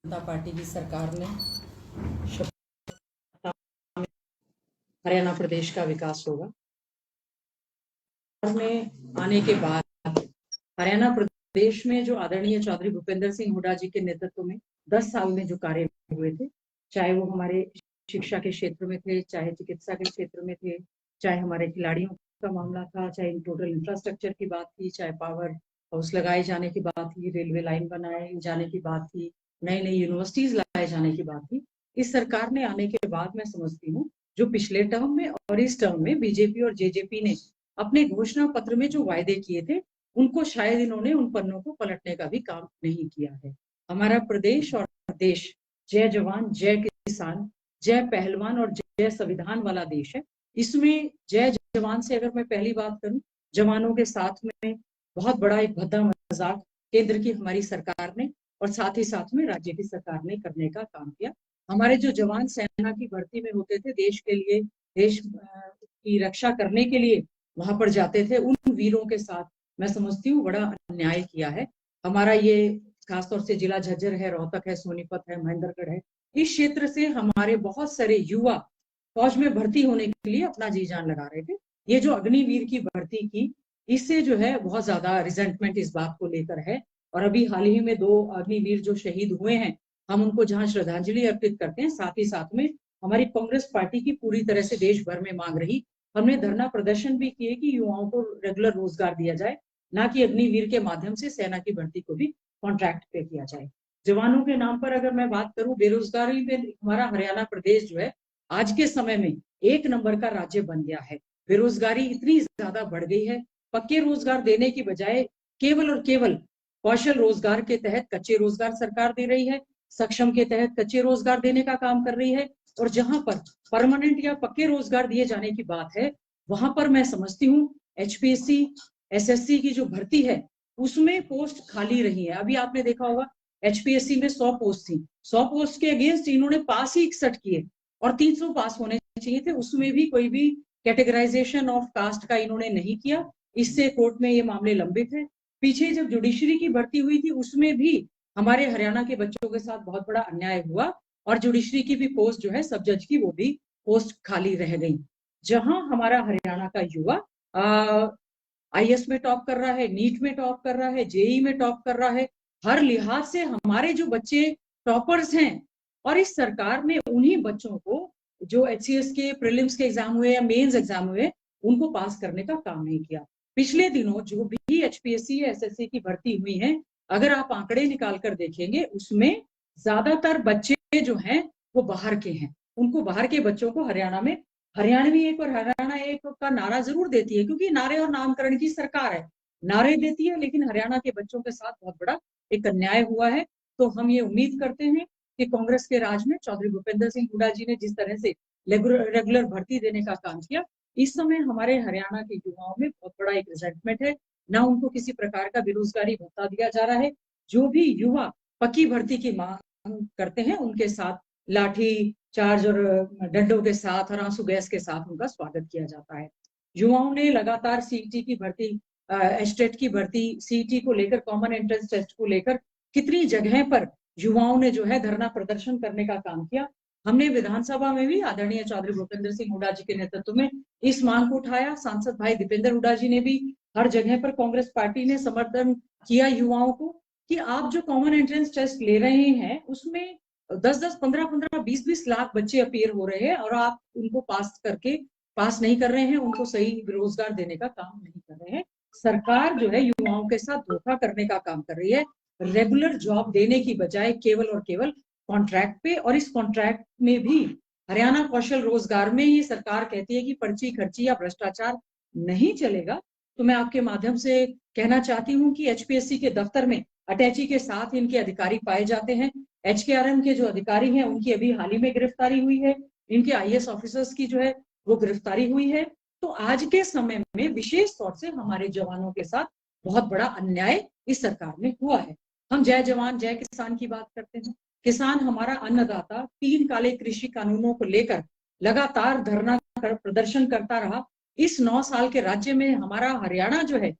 जनता party की सरकार ने हरियाणा प्रदेश का विकास होगा। में आने के बाद हरियाणा प्रदेश में जो आदरणीय चौधरी भूपेंद्र सिंह हुड्डा जी के नेतृत्व में 10 साल में जो कार्य हुए थे, चाहे वो हमारे शिक्षा के क्षेत्र में थे, चाहे चिकित्सा के क्षेत्र में थे, चाहे हमारे खिलाड़ियों का मामला था, चाहे टोटल इंफ्रास्ट्रक्चर की बात थी, चाहे पावर हाउस लगाए जाने की बात थी, रेलवे लाइन बनाए जाने की बात थी, नई नई यूनिवर्सिटीज लगाए जाने की बात थी। इस सरकार ने आने के बाद मैं समझती हूँ जो पिछले टर्म में और इस टर्म में बीजेपी और जेजेपी ने अपने घोषणा पत्र में जो वायदे किए थे उनको शायद इन्होंने उन पन्नों को पलटने का भी काम नहीं किया है। हमारा प्रदेश और देश जय जवान जय किसान जय पहलवान और जय संविधान वाला देश है। इसमें जय जवान से अगर मैं पहली बात करूं, जवानों के साथ में बहुत बड़ा एक भद्दा मजाक केंद्र की हमारी सरकार ने और साथ ही साथ में राज्य की सरकार ने करने का काम किया। हमारे जो जवान सेना की भर्ती में होते थे, देश के लिए, देश की रक्षा करने के लिए वहां पर जाते थे, उन वीरों के साथ मैं समझती हूँ बड़ा अन्याय किया है। हमारा ये खासतौर से जिला झज्जर है, रोहतक है, सोनीपत है, महेंद्रगढ़ है, इस क्षेत्र से हमारे बहुत सारे युवा फौज में भर्ती होने के लिए अपना जी जान लगा रहे थे। ये जो अग्निवीर की भर्ती की, इससे जो है बहुत ज्यादा रिजेंटमेंट इस बात को लेकर है। और अभी हाल ही में 2 अग्निवीर जो शहीद हुए हैं, हम उनको जहां श्रद्धांजलि अर्पित करते हैं, साथ ही साथ में हमारी कांग्रेस पार्टी की पूरी तरह से देश भर में मांग रही, हमने धरना प्रदर्शन भी किए कि युवाओं को रेगुलर रोजगार दिया जाए, ना कि अग्निवीर के माध्यम से सेना की भर्ती को भी कॉन्ट्रैक्ट पे किया जाए। जवानों के नाम पर अगर मैं बात करूं, बेरोजगारी में हमारा हरियाणा प्रदेश जो है आज के समय में 1 नंबर का राज्य बन गया है। बेरोजगारी इतनी ज्यादा बढ़ गई है, पक्के रोजगार देने की बजाय केवल और केवल कौशल रोजगार के तहत कच्चे रोजगार सरकार दे रही है, सक्षम के तहत कच्चे रोजगार देने का काम कर रही है। और जहां पर परमानेंट या पक्के रोजगार दिए जाने की बात है, वहां पर मैं समझती हूँ एचपीएससी एसएससी की जो भर्ती है उसमें पोस्ट खाली रही है। अभी आपने देखा होगा एचपीएससी में 100 पोस्ट थी, 100 पोस्ट के अगेंस्ट इन्होंने पास ही 61 किए और 300 पास होने चाहिए थे, उसमें भी कोई भी कैटेगराइजेशन ऑफ कास्ट का इन्होंने नहीं किया। इससे कोर्ट में ये मामले लंबित है। पीछे जब जुडिशरी की भर्ती हुई थी उसमें भी हमारे हरियाणा के बच्चों के साथ बहुत बड़ा अन्याय हुआ और जुडिशरी की भी पोस्ट जो है सब जज की, वो भी पोस्ट खाली रह गई। जहां हमारा हरियाणा का युवा आईएएस में टॉप कर रहा है, नीट में टॉप कर रहा है, जेई में टॉप कर रहा है, हर लिहाज से हमारे जो बच्चे टॉपर्स हैं। और इस सरकार ने उन्हीं बच्चों को जो एचसीएस के प्रीलिम्स के एग्जाम हुए या मेंस एग्जाम हुए उनको पास करने का काम नहीं किया। पिछले दिनों जो भी एचपीएससी या एसएससी की भर्ती हुई है, अगर आप आंकड़े निकाल कर देखेंगे उसमें ज्यादातर बच्चे जो हैं वो बाहर के हैं। उनको बाहर के बच्चों को हरियाणा में हरियाणवी एक और हरियाणा एक का नारा जरूर देती है, क्योंकि नारे और नामकरण की सरकार है, नारे देती है, लेकिन हरियाणा के बच्चों के साथ बहुत बड़ा एक अन्याय हुआ है। तो हम ये उम्मीद करते हैं कि कांग्रेस के राज में चौधरी भूपेंद्र सिंह हुड्डा जी ने जिस तरह से रेगुलर भर्ती देने का काम किया, इस समय हमारे हरियाणा के युवाओं में बहुत बड़ा एक रिजेंटमेंट है। ना उनको किसी प्रकार का बेरोजगारी भत्ता दिया जा रहा है। जो भी युवा पक्की भर्ती की मांग करते हैं उनके साथ लाठी चार्ज और डंडों के साथ और आंसू गैस के साथ उनका स्वागत किया जाता है। युवाओं ने लगातार सीईटी की भर्ती, एस्टेट की भर्ती, सीईटी को लेकर, कॉमन एंट्रेंस टेस्ट को लेकर कितनी जगह पर युवाओं ने जो है धरना प्रदर्शन करने का काम किया। हमने विधानसभा में भी आदरणीय चौधरी भूपेंद्र सिंह हुड्डा जी के नेतृत्व में इस मांग को उठाया। सांसद भाई दीपेंद्र हुड्डा जी ने भी, हर जगह पर कांग्रेस पार्टी ने समर्थन किया युवाओं को कि आप जो कॉमन एंट्रेंस टेस्ट ले रहे हैं उसमें 10-10, 15-15, 20-20 लाख बच्चे अपीयर हो रहे हैं और आप उनको पास नहीं कर रहे हैं, उनको सही रोजगार देने का काम नहीं कर रहे हैं। सरकार जो है युवाओं के साथ धोखा करने का काम कर रही है, रेगुलर जॉब देने की बजाय केवल और केवल कॉन्ट्रैक्ट पे। और इस कॉन्ट्रैक्ट में भी हरियाणा कौशल रोजगार में ये सरकार कहती है कि पर्ची खर्ची या भ्रष्टाचार नहीं चलेगा। तो मैं आपके माध्यम से कहना चाहती हूँ कि एचपीएससी के दफ्तर में अटैची के साथ इनके अधिकारी पाए जाते हैं। एचकेआरएम के जो अधिकारी हैं उनकी अभी हाल ही में गिरफ्तारी हुई है, इनके आईएएस ऑफिसर्स की जो है वो गिरफ्तारी हुई है। तो आज के समय में विशेष तौर से हमारे जवानों के साथ बहुत बड़ा अन्याय इस सरकार में हुआ है। हम जय जवान जय किसान की बात करते हैं, किसान हमारा अन्नदाता 3 काले कृषि कानूनों को लेकर लगातार धरना प्रदर्शन करता रहा। इस 9 साल के राज्य में हमारा हरियाणा जो है,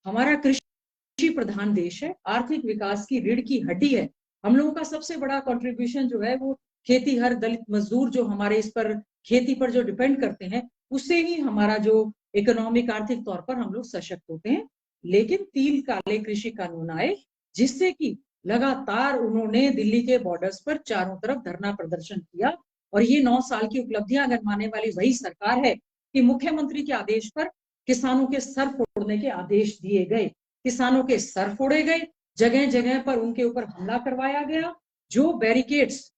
हमारा कृषि प्रधान देश है, आर्थिक विकास की रीढ़ की हड्डी है। हम लोगों का सबसे बड़ा कंट्रीब्यूशन जो है वो खेती, हर दलित मजदूर जो हमारे इस पर खेती पर जो डिपेंड करते हैं, उससे ही हमारा जो इकोनॉमिक आर्थिक तौर पर हम लोग सशक्त होते हैं। लेकिन 3 काले कृषि कानून आए, जिससे कि लगातार उन्होंने दिल्ली के बॉर्डर्स पर चारों तरफ धरना प्रदर्शन किया। और ये 9 साल की उपलब्धियां गणमाने वाली वही सरकार है कि मुख्यमंत्री के आदेश पर किसानों के सर फोड़ने के आदेश दिए गए, किसानों के सर फोड़े गए, जगह जगह पर उनके ऊपर हमला करवाया गया। जो बैरिकेड्स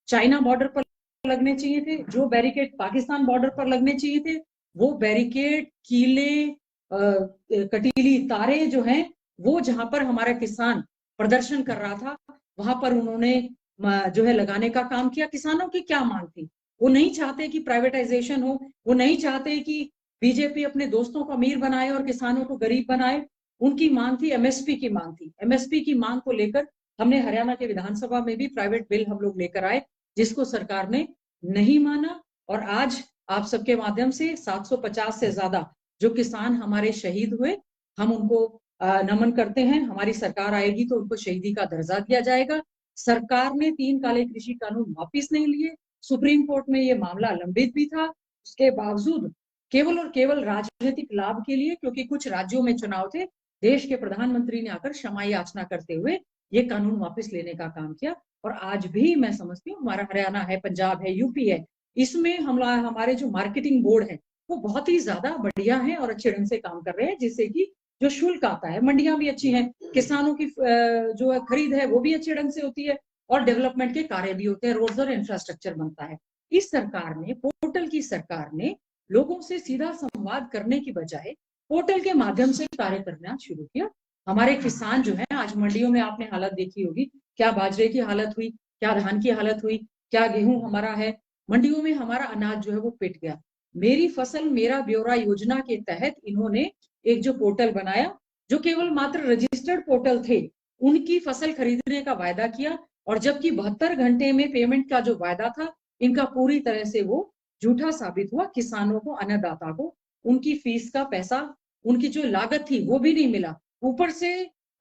चाइना बॉर्डर पर लगने चाहिए थे, जो बैरिकेड पाकिस्तान बॉर्डर पर लगने चाहिए थे, वो बैरिकेड, कीले, कटीली तारे जो हैं, वो जहां पर हमारा किसान प्रदर्शन कर रहा था, वहां पर उन्होंने जो है लगाने का काम किया। किसानों की क्या मांग थी? वो नहीं चाहते कि प्राइवेटाइजेशन हो, वो नहीं चाहते कि बीजेपी अपने दोस्तों को अमीर बनाए और किसानों को गरीब बनाए। उनकी मांग थी एमएसपी की मांग थी। एमएसपी की मांग को लेकर हमने हरियाणा के विधानसभा में भी प्राइवेट बिल हम लोग लेकर आए, जिसको सरकार ने नहीं माना। और आज आप सबके माध्यम से 750 से ज्यादा जो किसान हमारे शहीद हुए, हम उनको नमन करते हैं। हमारी सरकार आएगी तो उनको शहीदी का दर्जा दिया जाएगा। सरकार ने 3 काले कृषि कानून वापिस नहीं लिए। सुप्रीम कोर्ट में ये मामला लंबित भी था। उसके बावजूद केवल और केवल राजनीतिक लाभ के लिए, क्योंकि कुछ राज्यों में चुनाव थे, देश के प्रधानमंत्री ने आकर क्षमा याचना करते हुए ये कानून वापस लेने का काम किया। और आज भी मैं समझती हूँ, हमारा हरियाणा है, पंजाब है, यूपी है, इसमें हमारे जो मार्केटिंग बोर्ड है वो बहुत ही ज्यादा बढ़िया है और अच्छे ढंग से काम कर रहे हैं, जिससे कि जो शुल्क आता है, मंडियां भी अच्छी हैं, किसानों की जो खरीद है वो भी अच्छे ढंग से होती है, और डेवलपमेंट के कार्य भी होते हैं, रोड्स और इंफ्रास्ट्रक्चर बनता है। इस सरकार ने, पोर्टल की सरकार ने लोगों से सीधा संवाद करने की बजाय पोर्टल के माध्यम से कार्य करना शुरू किया। हमारे किसान जो है, आज मंडियों में आपने हालत देखी होगी, क्या बाजरे की हालत हुई, क्या धान की हालत हुई, क्या गेहूं हमारा है। मंडियों में हमारा अनाज जो है वो पिट गया। मेरी फसल मेरा ब्यौरा योजना के तहत इन्होंने एक जो पोर्टल बनाया, जो केवल मात्र रजिस्टर्ड पोर्टल थे, उनकी फसल खरीदने का वायदा किया, और जबकि 72 घंटे में पेमेंट का जो वायदा था, इनका पूरी तरह से वो झूठा साबित हुआ। किसानों को, अन्नदाता को उनकी फीस का पैसा, उनकी जो लागत थी वो भी नहीं मिला। ऊपर से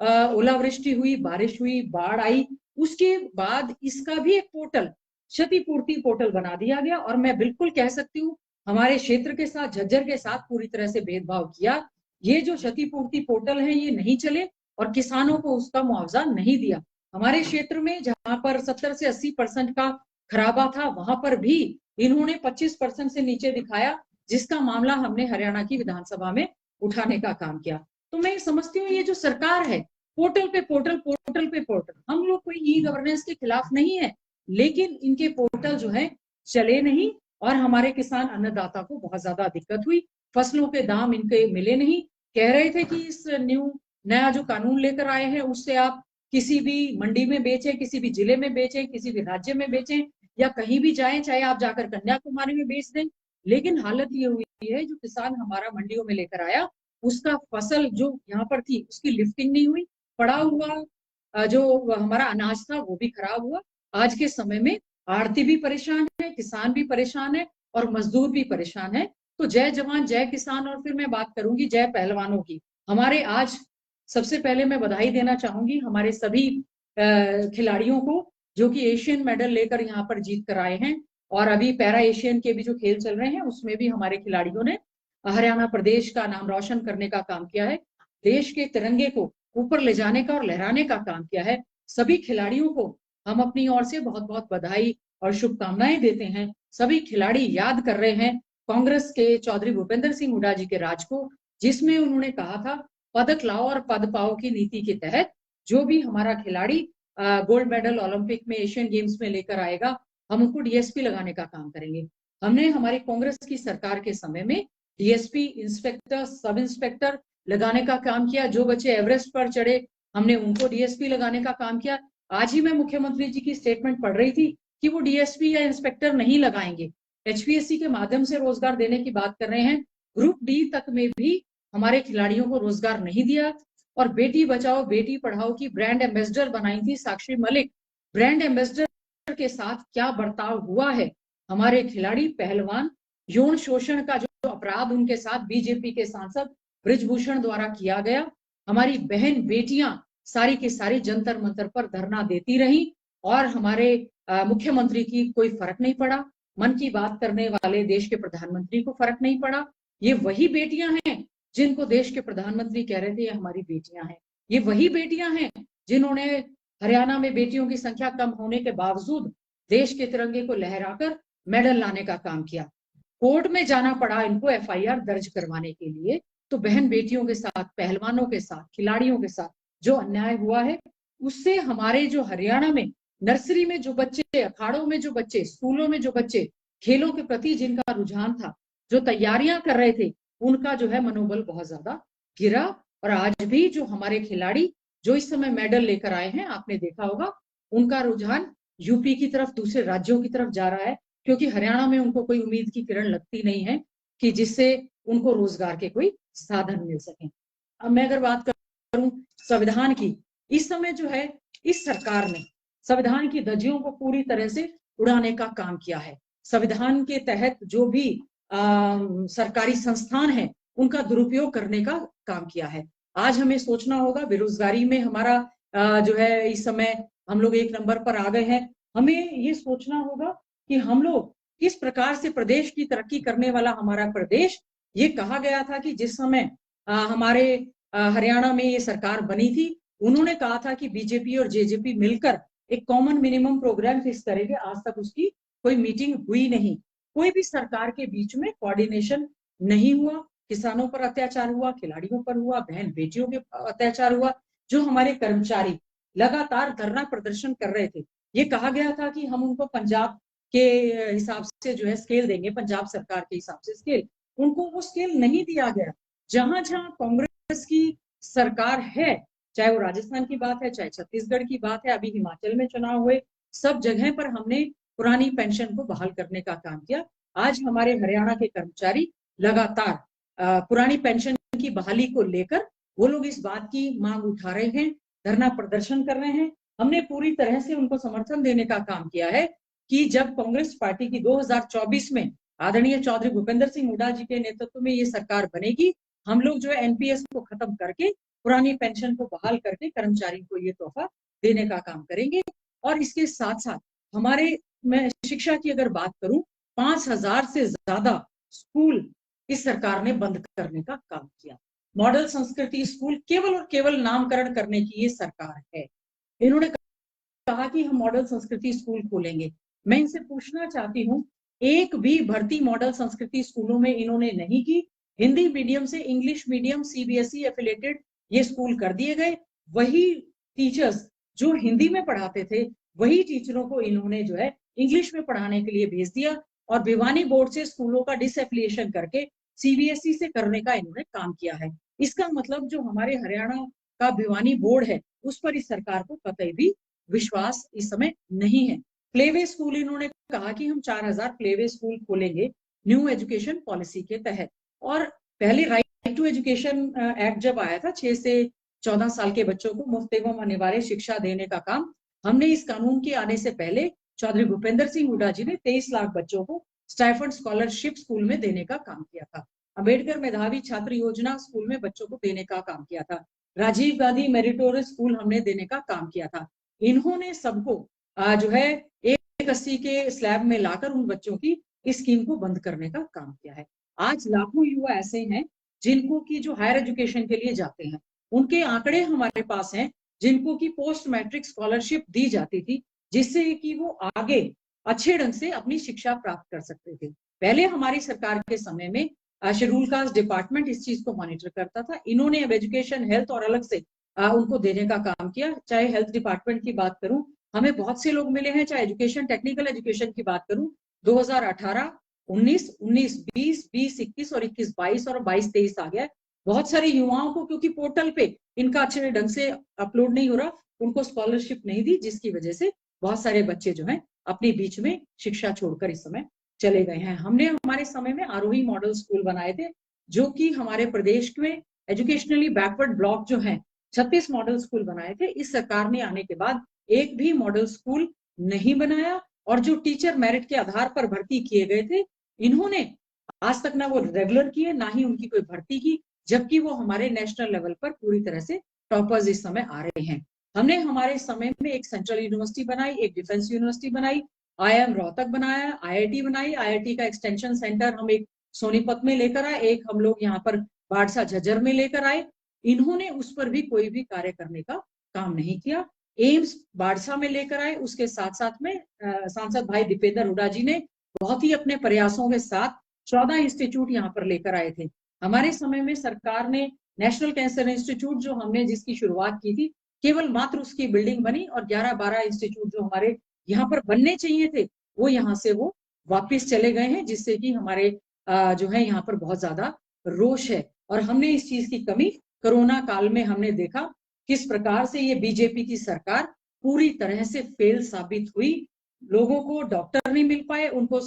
ओलावृष्टि हुई, बारिश हुई, बाढ़ आई, उसके बाद इसका भी एक पोर्टल, क्षतिपूर्ति पोर्टल बना दिया गया। और मैं बिल्कुल कह सकती हूँ, हमारे क्षेत्र के साथ, झज्जर के साथ पूरी तरह से भेदभाव किया। ये जो क्षतिपूर्ति पोर्टल है ये नहीं चले और किसानों को उसका मुआवजा नहीं दिया। हमारे क्षेत्र में जहां पर 70 से 80% का खराबा था, वहां पर भी इन्होंने 25% से नीचे दिखाया, जिसका मामला हमने हरियाणा की विधानसभा में उठाने का काम किया। तो मैं समझती हूँ, ये जो सरकार है, पोर्टल पे पोर्टल, पोर्टल पे पोर्टल, हम लोग कोई ई गवर्नेंस के खिलाफ नहीं है, लेकिन इनके पोर्टल जो है चले नहीं, और हमारे किसान अन्नदाता को बहुत ज्यादा दिक्कत हुई। फसलों के दाम इनके मिले नहीं। कह रहे थे कि इस नया जो कानून लेकर आए हैं, उससे आप किसी भी मंडी में बेचें, किसी भी जिले में बेचें, किसी भी राज्य में बेचें, या कहीं भी जाएं, चाहे आप जाकर कन्याकुमारी में बेच दें। लेकिन हालत ये हुई है, जो किसान हमारा मंडियों में लेकर आया, उसका फसल जो यहाँ पर थी उसकी लिफ्टिंग नहीं हुई, पड़ा हुआ जो हमारा अनाज था वो भी खराब हुआ। आज के समय में आढ़ती भी परेशान है, किसान भी परेशान है, और मजदूर भी परेशान है। तो जय जवान जय किसान। और फिर मैं बात करूंगी जय पहलवानों की। हमारे आज सबसे पहले मैं बधाई देना चाहूंगी हमारे सभी खिलाड़ियों को, जो कि एशियन मेडल लेकर यहाँ पर जीत कर आए हैं। और अभी पैरा एशियन के भी जो खेल चल रहे हैं, उसमें भी हमारे खिलाड़ियों ने हरियाणा प्रदेश का नाम रोशन करने का काम किया है, देश के तिरंगे को ऊपर ले जाने का और लहराने का काम किया है। सभी खिलाड़ियों को हम अपनी ओर से बहुत बहुत बधाई और शुभकामनाएं देते हैं। सभी खिलाड़ी याद कर रहे हैं कांग्रेस के चौधरी भूपेंद्र सिंह हुड्डा जी के राज को, जिसमें उन्होंने कहा था, पदक लाओ और पद पाओ की नीति के तहत जो भी हमारा खिलाड़ी गोल्ड मेडल ओलंपिक में, एशियन गेम्स में लेकर आएगा, हम उनको डीएसपी लगाने का काम करेंगे। हमने हमारी कांग्रेस की सरकार के समय में डीएसपी, इंस्पेक्टर, सब इंस्पेक्टर लगाने का काम किया। जो बच्चे एवरेस्ट पर चढ़े, हमने उनको डीएसपी लगाने का काम किया। आज ही मैं मुख्यमंत्री जी की स्टेटमेंट पढ़ रही थी कि वो डीएसपी या इंस्पेक्टर नहीं लगाएंगे, एचपीएससी के माध्यम से रोजगार देने की बात कर रहे हैं। ग्रुप डी तक में भी हमारे खिलाड़ियों को रोजगार नहीं दिया। और बेटी बचाओ बेटी पढ़ाओ की ब्रांड एम्बेसडर बनाई थी साक्षी मलिक। ब्रांड एम्बेसडर के साथ क्या बर्ताव हुआ है। हमारे खिलाड़ी पहलवान, यौन शोषण का जो अपराध उनके साथ बीजेपी के सांसद ब्रिजभूषण द्वारा किया गया, हमारी बहन बेटियां सारी की सारी जंतर मंतर पर धरना देती रही और हमारे मुख्यमंत्री की कोई फर्क नहीं पड़ा, मन की बात करने वाले देश के प्रधानमंत्री को फर्क नहीं पड़ा। ये वही बेटियां हैं जिनको देश के प्रधानमंत्री कह रहे थे ये हमारी बेटियां हैं। ये वही बेटियां हैं जिन्होंने हरियाणा में बेटियों की संख्या कम होने के बावजूद देश के तिरंगे को लहराकर मेडल लाने का काम किया। कोर्ट में जाना पड़ा इनको एफआईआर दर्ज करवाने के लिए। तो बहन बेटियों के साथ, पहलवानों के साथ, खिलाड़ियों के साथ जो अन्याय हुआ है, उससे हमारे जो हरियाणा में नर्सरी में जो बच्चे, अखाड़ों में जो बच्चे, स्कूलों में जो बच्चे खेलों के प्रति जिनका रुझान था, जो तैयारियां कर रहे थे, उनका जो है मनोबल बहुत ज्यादा गिरा। और आज भी जो हमारे खिलाड़ी जो इस समय मेडल लेकर आए हैं, आपने देखा होगा उनका रुझान यूपी की तरफ, दूसरे राज्यों की तरफ जा रहा है, क्योंकि हरियाणा में उनको कोई उम्मीद की किरण लगती नहीं है कि जिससे उनको रोजगार के कोई साधन मिल सके। अब मैं अगर बात करूं संविधान की, इस समय जो है इस सरकार ने संविधान की धज्जियों को पूरी तरह से उड़ाने का काम किया है। संविधान के तहत जो भी सरकारी संस्थान है उनका दुरुपयोग करने का काम किया है। आज हमें सोचना होगा, बेरोजगारी में हमारा जो है इस समय हम लोग 1 नंबर पर आ गए हैं। हमें ये सोचना होगा कि हम लोग किस प्रकार से प्रदेश की तरक्की करने वाला हमारा प्रदेश। ये कहा गया था कि जिस समय हमारे हरियाणा में ये सरकार बनी थी, उन्होंने कहा था कि बीजेपी और जेजेपी मिलकर एक कॉमन मिनिमम प्रोग्राम फिक्स करेंगे। आज तक उसकी कोई मीटिंग हुई नहीं, कोई भी सरकार के बीच में कोऑर्डिनेशन नहीं हुआ। किसानों पर अत्याचार हुआ, खिलाड़ियों पर हुआ, बहन बेटियों के अत्याचार हुआ। जो हमारे कर्मचारी लगातार धरना प्रदर्शन कर रहे थे, ये कहा गया था कि हम उनको पंजाब के हिसाब से जो है स्केल देंगे, पंजाब सरकार के हिसाब से स्केल, उनको वो स्केल नहीं दिया गया। जहां जहां कांग्रेस की सरकार है, चाहे वो राजस्थान की बात है, चाहे छत्तीसगढ़ की बात है, अभी हिमाचल में चुनाव हुए, सब जगह पर हमने पुरानी पेंशन को बहाल करने का काम किया। आज हमारे हरियाणा के कर्मचारी लगातार पुरानी पेंशन की बहाली को लेकर वो लोग इस बात की मांग उठा रहे हैं, धरना प्रदर्शन कर रहे हैं। हमने पूरी तरह से उनको समर्थन देने का काम किया है कि जब कांग्रेस पार्टी की 2024 में आदरणीय चौधरी भूपेंद्र सिंह हुड्डा जी के नेतृत्व में ये सरकार बनेगी, हम लोग जो है एनपीएस को खत्म करके पुरानी पेंशन को बहाल करके कर्मचारियों को ये तोहफा देने का काम करेंगे। और इसके साथ साथ हमारे, मैं शिक्षा की अगर बात करूं, 5000 से ज्यादा स्कूल इस सरकार ने बंद करने का काम किया। मॉडल संस्कृति स्कूल केवल और केवल नामकरण करने की ये सरकार है। इन्होंने कहा कि हम मॉडल संस्कृति स्कूल खोलेंगे। मैं इनसे पूछना चाहती हूँ, एक भी भर्ती मॉडल संस्कृति स्कूलों में इन्होंने नहीं की। हिंदी मीडियम से इंग्लिश मीडियम सीबीएसई एफिलेटेड ये स्कूल कर दिए गए। वही टीचर्स जो हिंदी में पढ़ाते थे, वही टीचरों को इन्होंने जो है इंग्लिश में पढ़ाने के लिए भेज दिया और भिवानी बोर्ड से स्कूलों का डिसएफिलिएशन करके सीबीएसई से करने का इन्होंने काम किया है। इसका मतलब जो हमारे हरियाणा का भिवानी बोर्ड है, उस पर इस सरकार को कतई भी विश्वास इस समय नहीं है। प्लेवे स्कूल इन्होंने कहा कि हम 4000 प्लेवे स्कूल खोलेंगे न्यू एजुकेशन पॉलिसी के तहत। और पहले राइट टू एजुकेशन एक्ट जब आया था, 6 से 14 साल के बच्चों को मुफ्त एवं अनिवार्य शिक्षा देने का काम हमने इस कानून के आने से पहले चौधरी भूपेंद्र सिंह हुड्डा जी ने 23 लाख बच्चों को स्टाइफंड स्कॉलरशिप स्कूल में देने का काम किया था। अंबेडकर मेधावी छात्र योजना स्कूल में बच्चों को देने का काम किया था। राजीव गांधी मेरिटोरियस स्कूल हमने देने का काम किया था। इन्होंने सबको जो है 180 के स्लैब में लाकर उन बच्चों की इस स्कीम को बंद करने का काम किया है। आज लाखों युवा ऐसे हैं जिनको की जो हायर एजुकेशन के लिए जाते हैं, उनके आंकड़े हमारे पास हैं, जिनको की पोस्ट मैट्रिक स्कॉलरशिप दी जाती थी, जिससे कि वो आगे अच्छे ढंग से अपनी शिक्षा प्राप्त कर सकते थे। पहले हमारी सरकार के समय में शेड्यूल कास्ट डिपार्टमेंट इस चीज को मॉनिटर करता था। इन्होंने अब एजुकेशन, हेल्थ और अलग से उनको देने का काम किया। चाहे हेल्थ डिपार्टमेंट की बात करूं, हमें बहुत से लोग मिले हैं। चाहे एजुकेशन, टेक्निकल एजुकेशन की बात करूं, 2018, 19, 20, 21 और 21, 22 और 22-23 आ गया। बहुत सारे युवाओं को, क्योंकि पोर्टल पे इनका अच्छे ढंग से अपलोड नहीं हो रहा, उनको स्कॉलरशिप नहीं दी, जिसकी वजह से बहुत सारे बच्चे जो हैं अपने बीच में शिक्षा छोड़कर इस समय चले गए हैं। हमने हमारे समय में आरोही मॉडल स्कूल बनाए थे, जो कि हमारे प्रदेश में एजुकेशनली बैकवर्ड ब्लॉक जो है 36 मॉडल स्कूल बनाए थे। इस सरकार ने आने के बाद एक भी मॉडल स्कूल नहीं बनाया। और जो टीचर मेरिट के आधार पर भर्ती किए गए थे, इन्होंने आज तक ना वो रेगुलर किए, ना ही उनकी कोई भर्ती की, जबकि वो हमारे नेशनल लेवल पर पूरी तरह से टॉपर्स इस समय आ रहे हैं। हमने हमारे समय में एक सेंट्रल यूनिवर्सिटी बनाई, एक डिफेंस यूनिवर्सिटी बनाई, IIM रोहतक बनाया, IIT बनाई, IIT का एक्सटेंशन सेंटर हम एक सोनीपत में लेकर आए, एक हम लोग यहाँ पर बाढ़सा झज्जर में लेकर आए। इन्होंने उस पर भी कोई भी कार्य करने का काम नहीं किया। एम्स बाढ़सा में लेकर आए, उसके साथ साथ में सांसद भाई दीपेंद्र हुड्डा जी ने बहुत ही अपने प्रयासों के साथ 14 इंस्टीट्यूट यहाँ पर लेकर आए थे। हमारे समय में सरकार ने नेशनल कैंसर इंस्टीट्यूट जो हमने जिसकी शुरुआत की थी, केवल मात्र उसकी बिल्डिंग बनी और 11-12 इंस्टीट्यूट जो हमारे यहाँ पर बनने चाहिए थे वो यहाँ से वो वापिस चले गए हैं, जिससे कि हमारे जो है यहाँ पर बहुत ज्यादा रोष है। और हमने इस चीज की कमी कोरोना काल में हमने देखा किस प्रकार से ये बीजेपी की सरकार पूरी तरह से फेल साबित हुई। लोगों को डॉक्टर नहीं मिल पाए, उनको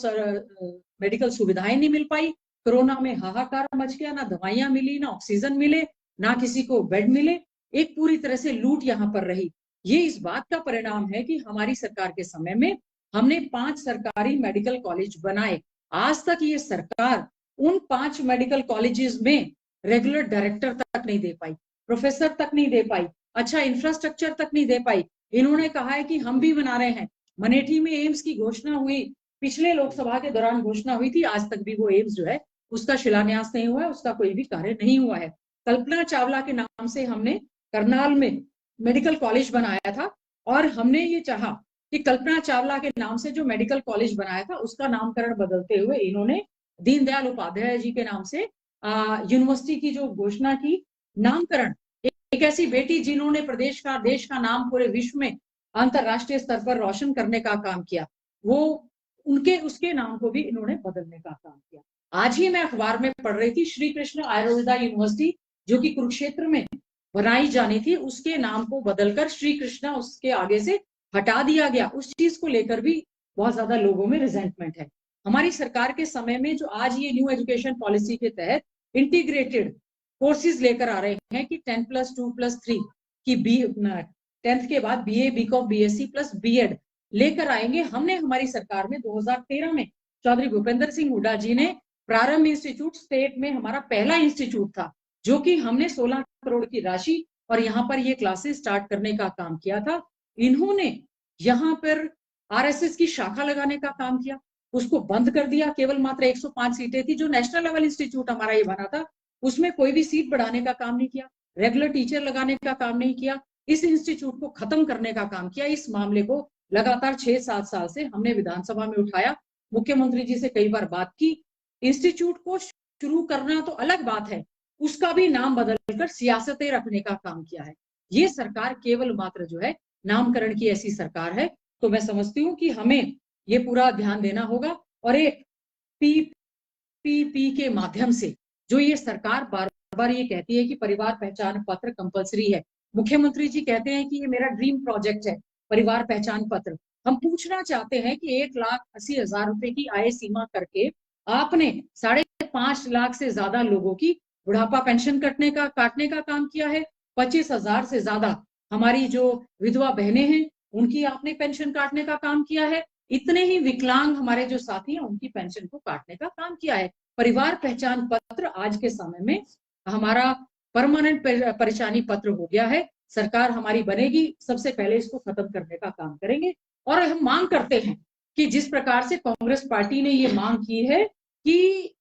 मेडिकल सुविधाएं नहीं मिल पाई। कोरोना में हाहाकार मच गया, ना दवाइयां मिली, ना ऑक्सीजन मिले, ना किसी को बेड मिले। एक पूरी तरह से लूट यहाँ पर रही। ये इस बात का परिणाम है कि हमारी सरकार के समय में हमने 5 सरकारी मेडिकल कॉलेज बनाए। आज तक ये सरकार उन 5 मेडिकल कॉलेजेस में रेगुलर डायरेक्टर तक नहीं दे पाई, प्रोफेसर तक नहीं दे पाई, अच्छा इंफ्रास्ट्रक्चर तक नहीं दे पाई। इन्होंने कहा है कि हम भी बना रहे हैं। मनेठी में एम्स की घोषणा हुई, पिछले लोकसभा के दौरान घोषणा हुई थी, आज तक भी वो एम्स जो है उसका शिलान्यास नहीं हुआ है, उसका कोई भी कार्य नहीं हुआ है। कल्पना चावला के नाम से हमने करनाल में मेडिकल कॉलेज बनाया था और हमने ये चाहा कि कल्पना चावला के नाम से जो मेडिकल कॉलेज बनाया था उसका नामकरण बदलते हुए इन्होंने दीनदयाल उपाध्याय जी के नाम से यूनिवर्सिटी की जो घोषणा की, नामकरण एक ऐसी बेटी जिन्होंने प्रदेश का देश का नाम पूरे विश्व में अंतरराष्ट्रीय स्तर पर रोशन करने का काम किया, वो उनके उसके नाम को भी इन्होंने बदलने का काम किया। आज ही मैं अखबार में पढ़ रही थी, श्री कृष्ण आयुर्वेदा यूनिवर्सिटी जो कि कुरुक्षेत्र में बनाई जानी थी, उसके नाम को बदलकर श्री कृष्णा उसके आगे से हटा दिया गया। उस चीज को लेकर भी बहुत ज्यादा लोगों में रिजेंटमेंट है। हमारी सरकार के समय में जो आज ये न्यू एजुकेशन पॉलिसी के तहत इंटीग्रेटेड कोर्सेज लेकर आ रहे हैं कि 10+2+3 की 10th के बाद BA, BCom, BSc plus BEd लेकर आएंगे। हमने हमारी सरकार में 2013 में चौधरी भूपेंद्र सिंह हुड्डा जी ने प्रारंभ इंस्टीट्यूट स्टेट में हमारा पहला इंस्टीट्यूट था, जो कि हमने 16 करोड़ की राशि और यहाँ पर ये क्लासेस स्टार्ट करने का काम किया था। इन्होंने यहाँ पर RSS की शाखा लगाने का काम किया, उसको बंद कर दिया। केवल मात्र 105 सीटें थी। जो नेशनल लेवल इंस्टीट्यूट हमारा ये बना था उसमें कोई भी सीट बढ़ाने का काम नहीं किया, रेगुलर टीचर लगाने का काम नहीं किया, इस इंस्टीट्यूट को खत्म करने का काम किया। इस मामले को लगातार 6-7 साल से हमने विधानसभा में उठाया, मुख्यमंत्री जी से कई बार बात की। इंस्टीट्यूट को शुरू करना तो अलग बात है, उसका भी नाम बदलकर सियासतें रखने का काम किया है। ये सरकार केवल मात्र जो है नामकरण की ऐसी सरकार है। तो मैं समझती हूँ कि हमें ये पूरा ध्यान देना होगा और एक PPP के माध्यम से जो ये सरकार बार बार ये कहती है कि परिवार पहचान पत्र कंपलसरी है। मुख्यमंत्री जी कहते हैं कि ये मेरा ड्रीम प्रोजेक्ट है परिवार पहचान पत्र। हम पूछना चाहते हैं कि 1,80,000 रुपए की आय सीमा करके आपने 5.5 लाख से ज्यादा लोगों की बुढ़ापा पेंशन काटने का काम किया है। 25,000 से ज्यादा हमारी जो विधवा बहनें हैं उनकी आपने पेंशन काटने का काम किया है। इतने ही विकलांग हमारे जो साथी हैं उनकी पेंशन को काटने का काम किया है। परिवार पहचान पत्र आज के समय में हमारा परमानेंट परेशानी पत्र हो गया है। सरकार हमारी बनेगी, सबसे पहले इसको खत्म करने का काम करेंगे। और हम मांग करते हैं कि जिस प्रकार से कांग्रेस पार्टी ने ये मांग की है कि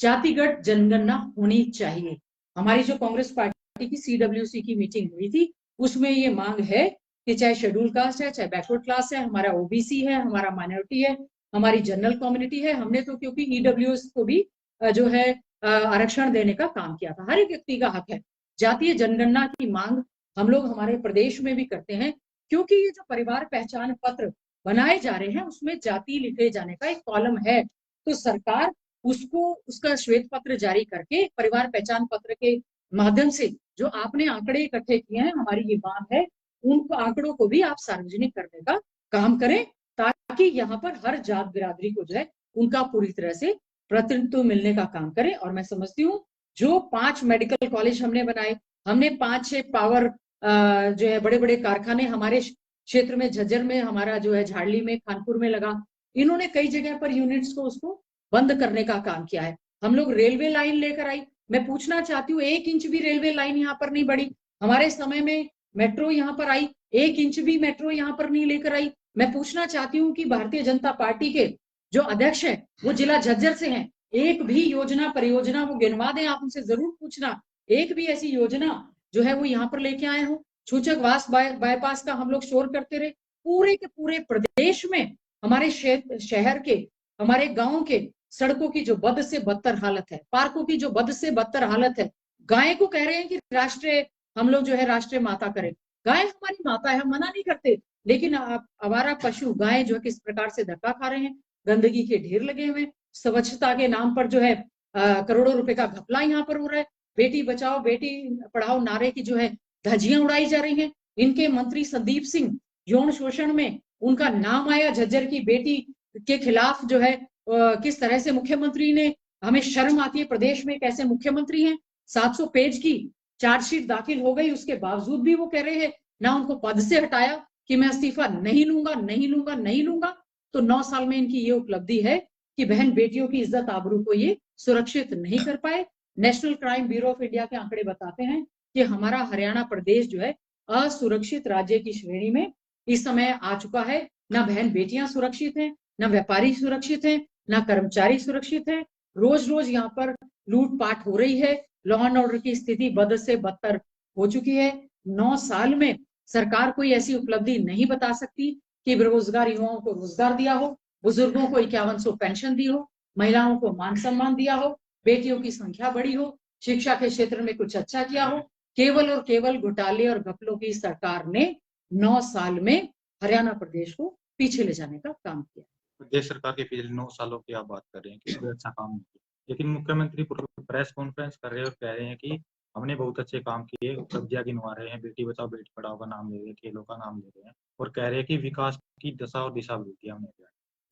जातिगत जनगणना होनी चाहिए, हमारी जो कांग्रेस पार्टी की CWC की मीटिंग हुई थी उसमें ये मांग है कि चाहे शेड्यूल कास्ट है, चाहे बैकवर्ड क्लास है, हमारा OBC है, हमारा माइनॉरिटी है, हमारी जनरल कम्युनिटी है, हमने तो क्योंकि EWS को भी जो है आरक्षण देने का काम किया था। हर एक व्यक्ति का हक है। जातीय जनगणना की मांग हम लोग हमारे प्रदेश में भी करते हैं, क्योंकि ये जो परिवार पहचान पत्र बनाए जा रहे हैं उसमें जाति लिखे जाने का एक कॉलम है। तो सरकार उसको उसका श्वेत पत्र जारी करके परिवार पहचान पत्र के माध्यम से जो आपने आंकड़े इकट्ठे किए हैं, हमारी ये मांग है उन आंकड़ों को भी आप सार्वजनिक करने का काम करें, ताकि यहाँ पर हर जात बिरादरी को जो है उनका पूरी तरह से प्रतिनिधित्व मिलने का काम करें। और मैं समझती हूँ जो 5 मेडिकल कॉलेज हमने बनाए, हमने 5-6 पावर जो है बड़े बड़े कारखाने हमारे क्षेत्र में, झज्जर में हमारा जो है, झाड़ली में, खानपुर में लगा, इन्होंने कई जगह पर यूनिट्स को उसको बंद करने का काम किया है। हम लोग रेलवे लाइन लेकर आई, मैं पूछना चाहती हूँ 1 इंच भी रेलवे लाइन यहाँ पर नहीं बढ़ी। हमारे समय में मेट्रो यहाँ पर आई, 1 इंच भी मेट्रो यहाँ पर नहीं लेकर आई। मैं पूछना चाहती हूँ कि भारतीय जनता पार्टी के जो अध्यक्ष है वो जिला झज्जर से हैं, एक भी योजना परियोजना वो गिनवा दें, आप उनसे जरूर पूछना, एक भी ऐसी योजना जो है वो यहाँ पर लेके आए हो। सूचक वास बाईपास का हम लोग शोर करते रहे, पूरे के पूरे प्रदेश में हमारे शहर के, हमारे गांव के सड़कों की जो बद से बदतर हालत है, पार्कों की जो बद से बदतर हालत है। गाय को कह रहे हैं कि राष्ट्रीय, हम लोग जो है राष्ट्रीय माता करें, गाय हमारी माता है, हम मना नहीं करते, लेकिन आवारा पशु गाय जो है किस प्रकार से धक्का खा रहे हैं, गंदगी के ढेर लगे हुए, स्वच्छता के नाम पर जो है करोड़ों रुपए का घपला यहाँ पर हो रहा है, बेटी बचाओ बेटी पढ़ाओ नारे की जो है धज्जियां उड़ाई जा रही हैं। इनके मंत्री संदीप सिंह यौन शोषण में उनका नाम आया, झज्जर की बेटी के खिलाफ जो है किस तरह से मुख्यमंत्री ने, हमें शर्म आती है प्रदेश में कैसे मुख्यमंत्री हैं। 700 पेज की चार्जशीट दाखिल हो गई, उसके बावजूद भी वो कह रहे हैं ना उनको पद से हटाया कि मैं इस्तीफा नहीं लूंगा नहीं लूंगा नहीं लूंगा। तो 9 साल में इनकी ये उपलब्धि है कि बहन बेटियों की इज्जत आबरू को ये सुरक्षित नहीं कर पाए। National crime bureau of India के आंकड़े बताते हैं कि हमारा हरियाणा प्रदेश जो है असुरक्षित राज्य की श्रेणी में इस समय आ चुका है। ना बहन बेटियां सुरक्षित हैं, ना व्यापारी सुरक्षित हैं, ना कर्मचारी सुरक्षित हैं। रोज रोज यहाँ पर लूटपाट हो रही है, लॉ एंड ऑर्डर की स्थिति बद से बदतर हो चुकी है। 9 साल में सरकार कोई ऐसी उपलब्धि नहीं बता सकती कि बेरोजगार युवाओं को रोजगार दिया हो, बुजुर्गों को 5100 पेंशन दी हो, महिलाओं को मान सम्मान दिया हो, बेटियों की संख्या बढ़ी हो, शिक्षा के क्षेत्र में कुछ अच्छा किया हो। केवल और केवल घोटाले और घपलों की सरकार ने 9 साल में हरियाणा प्रदेश को पीछे ले जाने का काम किया। प्रदेश सरकार के पिछले 9 सालों की आप बात कर रहे हैं कि कोई अच्छा काम नहीं किया, लेकिन मुख्यमंत्री प्रेस कॉन्फ्रेंस कर रहे हैं और कह रहे हैं कि हमने बहुत अच्छे काम किए, उपलब्धियां गिनवा रहे हैं, बेटी बचाओ बेटी पढ़ाओ का नाम ले रहे हैं, खेलों का नाम ले रहे हैं और कह रहे हैं कि विकास की दशा और दिशा बदल दी हमने।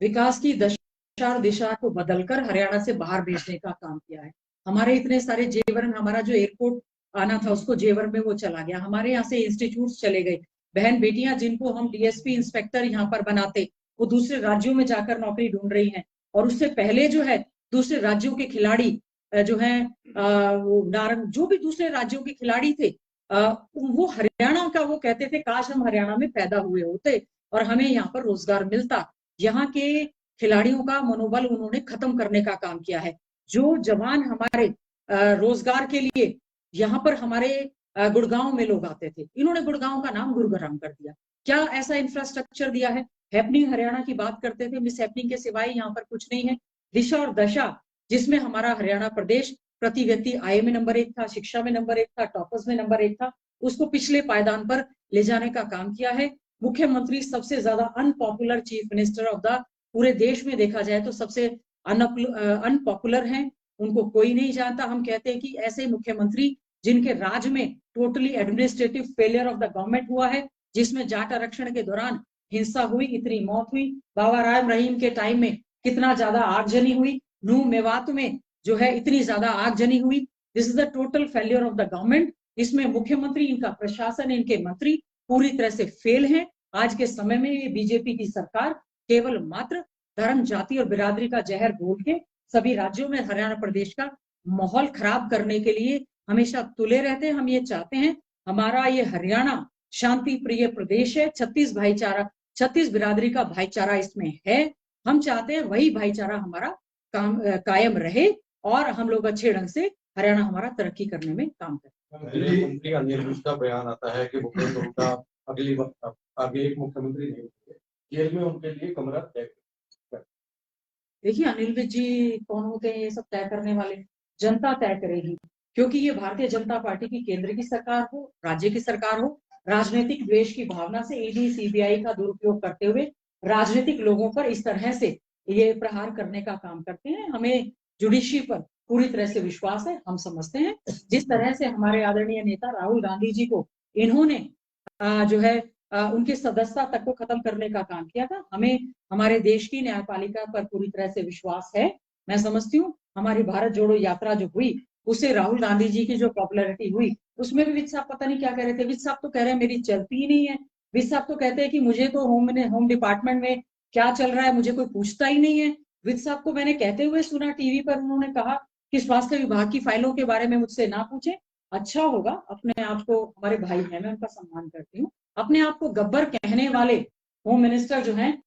विकास की दशा और दिशा को बदलकर हरियाणा से बाहर भेजने का काम किया है। हमारे इतने सारे जेवर, हमारा जो एयरपोर्ट आना था उसको जेवर में वो चला गया, हमारे यहाँ से इंस्टीट्यूट चले गए, बहन बेटियां जिनको हम डीएसपी इंस्पेक्टर यहाँ पर बनाते वो दूसरे राज्यों में जाकर नौकरी ढूंढ रही हैं। और उससे पहले जो है दूसरे राज्यों के खिलाड़ी जो है वो नारंग, जो भी दूसरे राज्यों के खिलाड़ी थे वो हरियाणा का, वो कहते थे काश हम हरियाणा में पैदा हुए होते और हमें यहाँ पर रोजगार मिलता। यहाँ के खिलाड़ियों का मनोबल उन्होंने खत्म करने का काम किया है। जो जवान हमारे रोजगार के लिए यहाँ पर हमारे गुड़गांव में लोग आते थे, इन्होंने गुड़गांव का नाम गुरुग्राम कर दिया। क्या ऐसा इंफ्रास्ट्रक्चर दिया है? हैपनिंग हरियाणा की बात करते थे, मिस हैपनिंग के सिवाय यहाँ पर कुछ नहीं है। दिशा और दशा, जिसमें हमारा हरियाणा प्रदेश प्रति व्यक्ति आय में नंबर 1 था, शिक्षा में नंबर 1 था, टॉपर्स में नंबर 1 था, उसको पिछले पायदान पर ले जाने का काम किया है। मुख्यमंत्री सबसे ज्यादा unpopular chief minister of the पूरे देश में देखा जाए तो सबसे अनपॉपुलर हैं, उनको कोई नहीं जानता। हम कहते हैं कि ऐसे मुख्यमंत्री जिनके राज में totally administrative failure of the government हुआ है, जिसमें जाट आरक्षण के दौरान हिंसा हुई, इतनी मौत हुई, बाबा राम रहीम के टाइम में कितना ज्यादा आगजनी हुई, नूह मेवात में जो है इतनी ज्यादा आगजनी हुई। This is the total failure of the government. इसमें मुख्यमंत्री, इनका प्रशासन, इनके मंत्री पूरी तरह से फेल हैं। आज के समय में ये बीजेपी की सरकार केवल मात्र धर्म, जाति और बिरादरी का जहर घोल के सभी राज्यों में हरियाणा प्रदेश का माहौल खराब करने के लिए हमेशा तुले रहते हैं। हम ये चाहते हैं हमारा ये हरियाणा शांति प्रिय प्रदेश है, 36 बिरादरी का भाईचारा इसमें है। हम चाहते हैं वही भाईचारा हमारा कायम रहे और हम लोग अच्छे ढंग से हरियाणा हमारा तरक्की करने में काम करें। मंत्री अनिल विज का बयान आता है कि भूपेंद्र हुड्डा आगे एक मुख्यमंत्री नहीं होंगे, जेल में उनके लिए कमरा तय। देखिए अनिल विज जी कौन होते हैं ये सब तय करने वाले? जनता तय करेगी, क्योंकि ये भारतीय जनता पार्टी की केंद्र की सरकार हो, राज्य की सरकार हो, राजनीतिक द्वेष की भावना से ईडी सीबीआई का दुरुपयोग करते हुए राजनीतिक लोगों पर इस तरह से ये प्रहार करने का काम करते हैं। हमें जुडिशरी पर पूरी तरह से विश्वास है। हम समझते हैं जिस तरह से हमारे आदरणीय नेता राहुल गांधी जी को इन्होंने जो है उनकी सदस्यता तक को खत्म करने का काम किया था, हमें हमारे देश की न्यायपालिका पर पूरी तरह से विश्वास है। मैं समझती हूँ हमारी भारत जोड़ो यात्रा जो हुई उससे राहुल गांधी जी की जो पॉपुलैरिटी हुई, उसमें भी विज साहब पता नहीं क्या कह रहे थे। विज साहब तो कह रहे हैं मेरी चलती ही नहीं है। विज साहब तो कहते हैं कि मुझे तो होम डिपार्टमेंट में क्या चल रहा है मुझे कोई पूछता ही नहीं है। विज साहब को मैंने कहते हुए सुना टीवी पर, उन्होंने कहा कि स्वास्थ्य विभाग की फाइलों के बारे में मुझसे ना पूछे, अच्छा होगा अपने आप को, हमारे भाई हैं, मैं उनका सम्मान करती हूँ, अपने आप को गब्बर कहने वाले होम मिनिस्टर जो हैं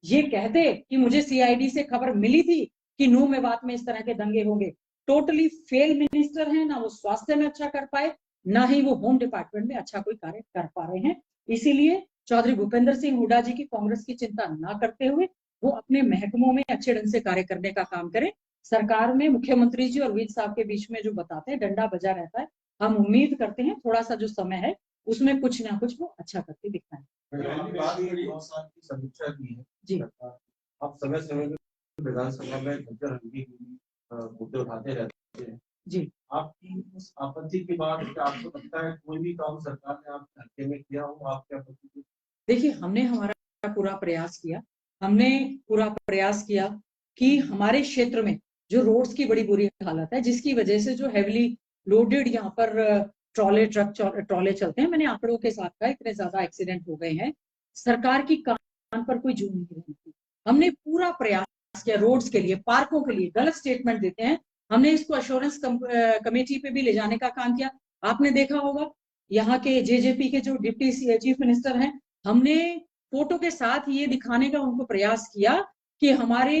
ये कहते कि मुझे सीआईडी से खबर मिली थी कि नूह मेवात में इस तरह के दंगे होंगे। टोटली फेल मिनिस्टर हैं, ना वो स्वास्थ्य में अच्छा कर पाए, ना ही वो होम डिपार्टमेंट में अच्छा कोई कार्य कर पा रहे हैं। इसीलिए चौधरी भूपेंद्र सिंह हुड्डा जी की कांग्रेस की चिंता ना करते हुए वो अपने महकमों में अच्छे ढंग से कार्य करने का काम करें। सरकार में मुख्यमंत्री जी और विज साहब के बीच में जो बताते हैं डंडा बजा रहता है, हम उम्मीद करते हैं थोड़ा सा जो समय है उसमें कुछ ना कुछ वो अच्छा करके दिखाएं। पहली बात करी 9 साल की समीक्षा की है जी सरकार। आप समय समय पर विधानसभा में झज्जर हल्के की मुद्दे उठाते रहते हैं। जी आपकी उस आपत्ति के बाद क्या आपको लगता है कोई भी काम सरकार ने आपके हल्के में किया हो, आपकी आपत्ति? देखिए, हमने हमारा पूरा प्रयास किया, हमने पूरा प्रयास किया कि हमारे क्षेत्र में जो रोड्स की बड़ी बुरी हालत है, जिसकी वजह से जो हेवीली लोडेड यहाँ पर ट्रॉले ट्रॉले चलते हैं, मैंने आंकड़ों के साथ कहा इतने ज्यादा एक्सीडेंट हो गए हैं, सरकार की कान पर कोई जूं नहीं रही। हमने पूरा प्रयास किया रोड्स के लिए, पार्कों के लिए, गलत स्टेटमेंट देते हैं, हमने इसको अश्योरेंस कमेटी पे भी ले जाने का काम किया। आपने देखा होगा यहाँ के जेजेपी के जो डिप्टी चीफ मिनिस्टर हैं, हमने फोटो के साथ ये दिखाने का उनको प्रयास किया कि हमारे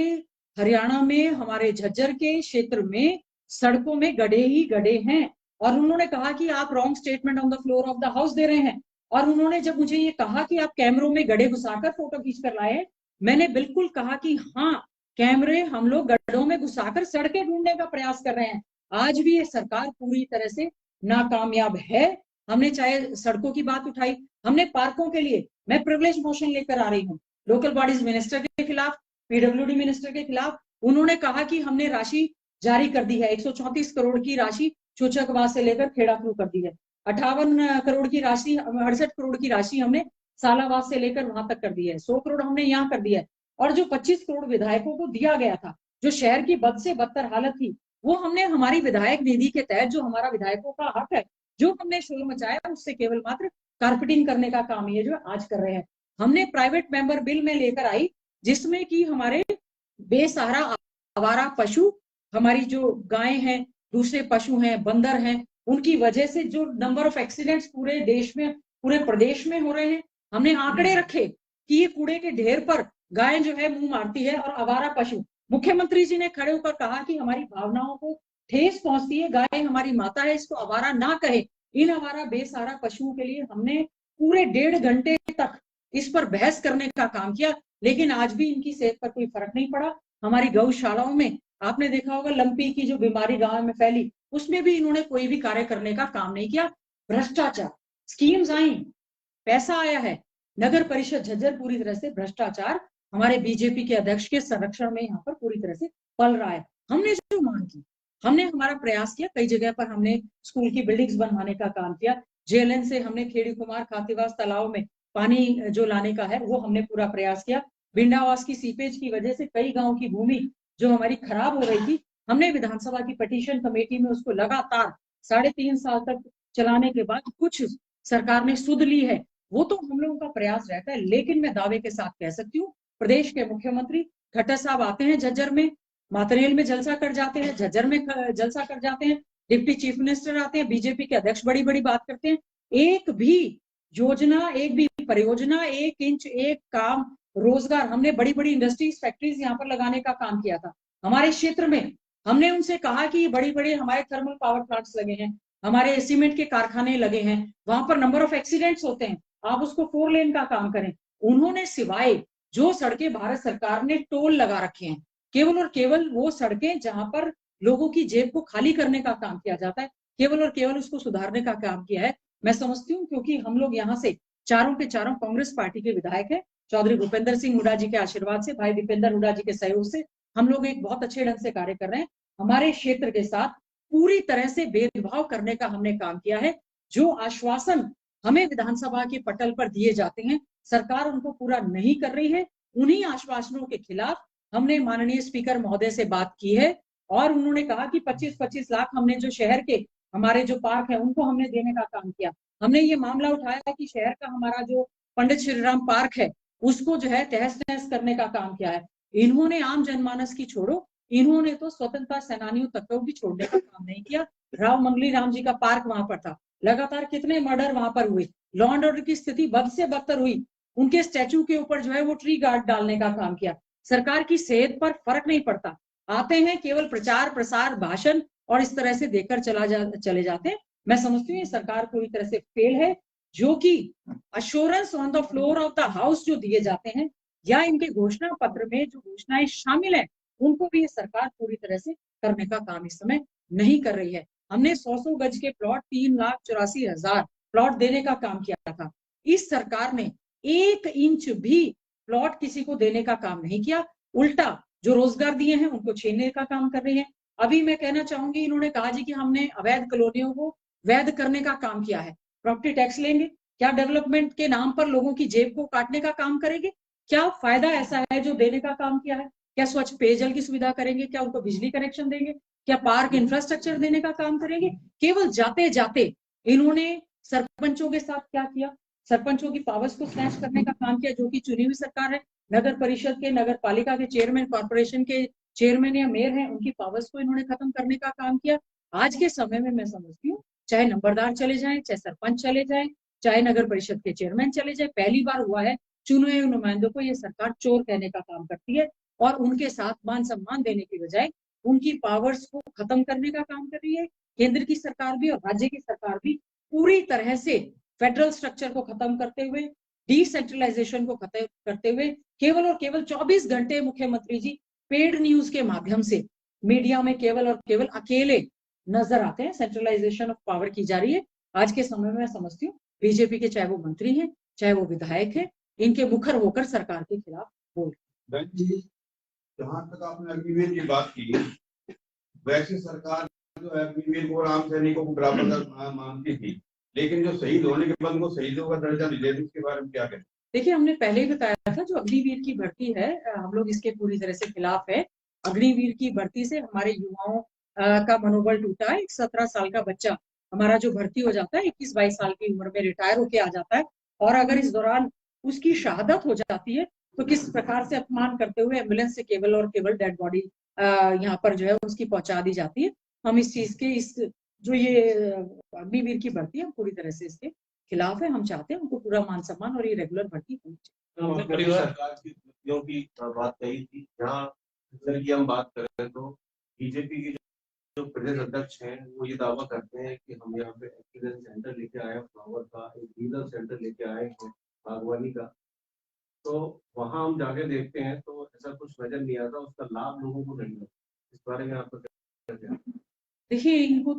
हरियाणा में, हमारे झज्जर के क्षेत्र में सड़कों में गड्ढे ही गड्ढे हैं। और उन्होंने कहा कि आप wrong statement on the floor of the house दे रहे हैं। और उन्होंने जब मुझे ये कहा कि आप कैमरों में गड्ढे घुसाकर फोटो खींच कर लाए, मैंने बिल्कुल कहा कि हाँ, कैमरे हम लोग गड्ढों में घुसाकर सड़कें ढूंढने का प्रयास कर रहे हैं। आज भी ये सरकार पूरी तरह से नाकामयाब है। हमने चाहे सड़कों की बात उठाई, हमने पार्कों के लिए, मैं प्रिविलेज मोशन लेकर आ रही हूँ लोकल बॉडीज मिनिस्टर के खिलाफ, पीडब्ल्यूडी मिनिस्टर के खिलाफ। उन्होंने कहा कि हमने राशि जारी कर दी है, 134 करोड़ की राशि चूचकवास से लेकर खेड़ाक्रू कर दी है, 58 करोड़ की राशि, 68 करोड़ की राशि हमने सालावास से लेकर वहां तक कर दी है, 100 करोड़ हमने यहाँ कर दिया है। और जो 25 करोड़ विधायकों को दिया गया था, जो शहर की बद से बदतर हालत थी, वो हमने हमारी विधायक निधि के तहत, जो हमारा विधायकों का हक है, जो हमने शोर मचाया, उससे केवल मात्र कारपेटिंग करने का काम ये जो आज कर रहे हैं। हमने प्राइवेट मेंबर बिल में लेकर आई, जिसमें कि हमारे बेसहारा आवारा पशु, हमारी जो गाय हैं, दूसरे पशु हैं, बंदर हैं, उनकी वजह से जो नंबर ऑफ एक्सीडेंट्स पूरे देश में, पूरे प्रदेश में हो रहे हैं, हमने आंकड़े रखे कि ये कूड़े के ढेर पर गाय जो है मुंह मारती है और आवारा पशु। मुख्यमंत्री जी ने खड़े होकर कहा कि हमारी भावनाओं को ठेस पहुंचती है, गाय हमारी माता है, इसको आवारा ना कहे। इन हमारा बेसहारा पशुओं के लिए हमने पूरे 1.5 घंटे तक इस पर बहस करने का काम किया, लेकिन आज भी इनकी सेहत पर कोई फर्क नहीं पड़ा। हमारी गौशालाओं में आपने देखा होगा लंपी की जो बीमारी गांव में फैली, उसमें भी इन्होंने कोई भी कार्य करने का काम नहीं किया। भ्रष्टाचार, स्कीम्स आई, पैसा आया है, नगर परिषद झज्जर पूरी तरह से भ्रष्टाचार हमारे बीजेपी के अध्यक्ष के संरक्षण में यहाँ पर पूरी तरह से पल रहा है। हमने जो मांग की, हमने हमारा प्रयास किया, कई जगह पर हमने स्कूल की बिल्डिंग्स बनवाने का काम किया, जेएलएन से हमने खेड़ी कुमार खातीवास तालाब में पानी जो लाने का है वो हमने पूरा प्रयास किया। भिंडावास की सीपेज की वजह से कई गांव की भूमि जो हमारी खराब हो रही थी, हमने विधानसभा की पिटीशन कमेटी में उसको लगातार 3.5 साल तक चलाने के बाद कुछ सरकार ने सुध ली है। वो तो हम लोगों का प्रयास रहता है, लेकिन मैं दावे के साथ कह सकती हूँ प्रदेश के मुख्यमंत्री खट्टर साहब आते हैं झज्जर में, मातरेल में जलसा कर जाते हैं, झज्जर में जलसा कर जाते हैं, डिप्टी चीफ मिनिस्टर आते हैं, बीजेपी के अध्यक्ष बड़ी बड़ी बात करते हैं, एक भी योजना, एक भी परियोजना, 1 इंच, एक काम, रोजगार, हमने बड़ी बड़ी इंडस्ट्रीज, फैक्ट्रीज यहाँ पर लगाने का काम किया था हमारे क्षेत्र में। हमने उनसे कहा कि बड़ी बड़ी हमारे थर्मल पावर प्लांट्स लगे हैं, हमारे सीमेंट के कारखाने लगे हैं, वहां पर नंबर ऑफ एक्सीडेंट्स होते हैं, आप उसको 4 लेन का काम करें। उन्होंने सिवाय जो सड़कें भारत सरकार ने टोल लगा रखे हैं, केवल और केवल वो सड़कें जहां पर लोगों की जेब को खाली करने का काम किया जाता है, केवल और केवल उसको सुधारने का काम किया है। मैं समझती हूँ क्योंकि हम लोग यहाँ से चारों के चारों कांग्रेस पार्टी के विधायक हैं, चौधरी भूपेंद्र सिंह हुड्डा जी के आशीर्वाद से, भाई दीपेंद्र हुड्डा जी के सहयोग से हम लोग एक बहुत अच्छे ढंग से कार्य कर रहे हैं। हमारे क्षेत्र के साथ पूरी तरह से भेदभाव करने का हमने काम किया है। जो आश्वासन हमें विधानसभा के पटल पर दिए जाते हैं, सरकार उनको पूरा नहीं कर रही है। उन्हीं आश्वासनों के खिलाफ हमने माननीय स्पीकर महोदय से बात की है और उन्होंने कहा कि 25-25 लाख हमने जो शहर के हमारे जो पार्क है उनको हमने देने का काम किया। हमने ये मामला उठाया कि शहर का हमारा जो पंडित श्रीराम पार्क है उसको जो है तहस नहस करने का काम किया है। इन्होंने आम जनमानस की छोड़ो, इन्होंने तो स्वतंत्रता सेनानियों तक को भी छोड़ने का काम नहीं किया। राव मंगली राम जी का पार्क वहां पर था, लगातार कितने मर्डर वहां पर हुए, लॉ एंड ऑर्डर की स्थिति बद से बदतर हुई, उनके स्टैचू के ऊपर जो है वो ट्री गार्ड डालने का काम किया। सरकार की सेहत पर फर्क नहीं पड़ता, आते हैं केवल प्रचार प्रसार भाषण और इस तरह से देकर चले जाते हैं। मैं समझती हूँ ये सरकार पूरी तरह से फेल है, जो कि assurance on the floor of the house जो दिए जाते हैं या इनके घोषणा पत्र में जो घोषणाएं शामिल है उनको भी ये सरकार पूरी तरह से करने का काम इस समय नहीं कर रही है। हमने 100 गज के प्लॉट 3,84,000 प्लॉट देने का काम किया था, इस सरकार ने 1 इंच भी प्लॉट किसी को देने का काम नहीं किया, उल्टा जो रोजगार दिए हैं उनको छीनने का काम कर रही है। अभी मैं कहना चाहूंगी, इन्होंने कहा जी कि हमने अवैध कॉलोनियों को वैध करने का काम किया है, प्रॉपर्टी टैक्स लेंगे, क्या डेवलपमेंट के नाम पर लोगों की जेब को काटने का काम करेंगे? क्या फायदा ऐसा है जो देने का काम किया है? क्या स्वच्छ पेयजल की सुविधा करेंगे? क्या उनको बिजली कनेक्शन देंगे? क्या पार्क इंफ्रास्ट्रक्चर देने का काम करेंगे? केवल जाते जाते इन्होंने सरपंचों के साथ क्या किया, सरपंचों की पावर्स को स्नैच करने का काम किया, जो कि चुनी हुई सरकार है, नगर परिषद के, नगर पालिका के चेयरमैन, कॉर्पोरेशन के चेयरमैन या मेयर हैं, उनकी पावर्स को इन्होंने खत्म करने का काम किया। आज के समय में मैं समझती हूँ, चाहे नंबरदार चले जाएं, चाहे सरपंच चले जाएं, चाहे नगर परिषद के चेयरमैन चले जाए, पहली बार हुआ है चुने हुए नुमाइंदों को ये सरकार चोर कहने का काम करती है और उनके साथ मान सम्मान देने की बजाय उनकी पावर्स को खत्म करने का काम कर रही है। केंद्र की सरकार भी और राज्य की सरकार भी पूरी तरह से फेडरल स्ट्रक्चर को खत्म करते हुए, डिसेंट्रलाइजेशन को खत्म करते हुए, केवल और केवल 24 घंटे मुख्यमंत्री जी पेड न्यूज के माध्यम से मीडिया में केवल और केवल अकेले नजर आते हैं। सेंट्रलाइजेशन ऑफ पावर की जा रही है। आज के समय में मैं समझती हूँ बीजेपी के चाहे वो मंत्री हैं, चाहे वो विधायक हैं, इनके मुखर होकर सरकार के खिलाफ बोल रहे हैं। जहां तक आपने अग्निवीर की बात की, वैसे सरकार जो है अग्निवीर को आम सैनिकों को बराबर मानती थी, लेकिन जो शहीद होने के बाद उनको शहीदों का दर्जा नहीं देते, उसके बारे में क्या कहें? देखिए, हमने पहले ही बताया था, जो अग्निवीर की भर्ती है, हम लोग इसके पूरी तरह से खिलाफ है। अग्निवीर की भर्ती से हमारे युवाओं का मनोबल टूटा है। 17 साल का बच्चा हमारा जो भर्ती हो जाता है, 21-22 साल की उम्र में रिटायर होके आ जाता है, और अगर इस दौरान उसकी शहादत हो जाती है तो किस प्रकार से अपमान करते हुए एम्बुलेंस से केवल और केवल डेड बॉडी यहाँ पर जो है उसकी पहुंचा दी जाती है। हम इस चीज के, इस जो ये अग्निवीर की भर्ती है, पूरी तरह से इसके खिलाफ है। हम चाहते हैं उनको पूरा मान सम्मान और ये रेगुलर भर्ती होनी चाहिए। परिवार सरकार की उपलब्धियों की बात कही थी, जहाँ की हम बात करें तो बीजेपी की जो प्रदेश अध्यक्ष हैं वो ये दावा करते हैं कि हम यहाँ पे एक्सीलेंस सेंटर लेके आए, फ्लावर का एक रीजनल सेंटर लेके आए हैं बागवानी का, तो वहाँ हम जाके देखते हैं तो ऐसा कुछ नजर नहीं आता, उसका लाभ लोगों को नहीं मिलता। इस बारे में आपका क्या कहना है? देखिए, इनको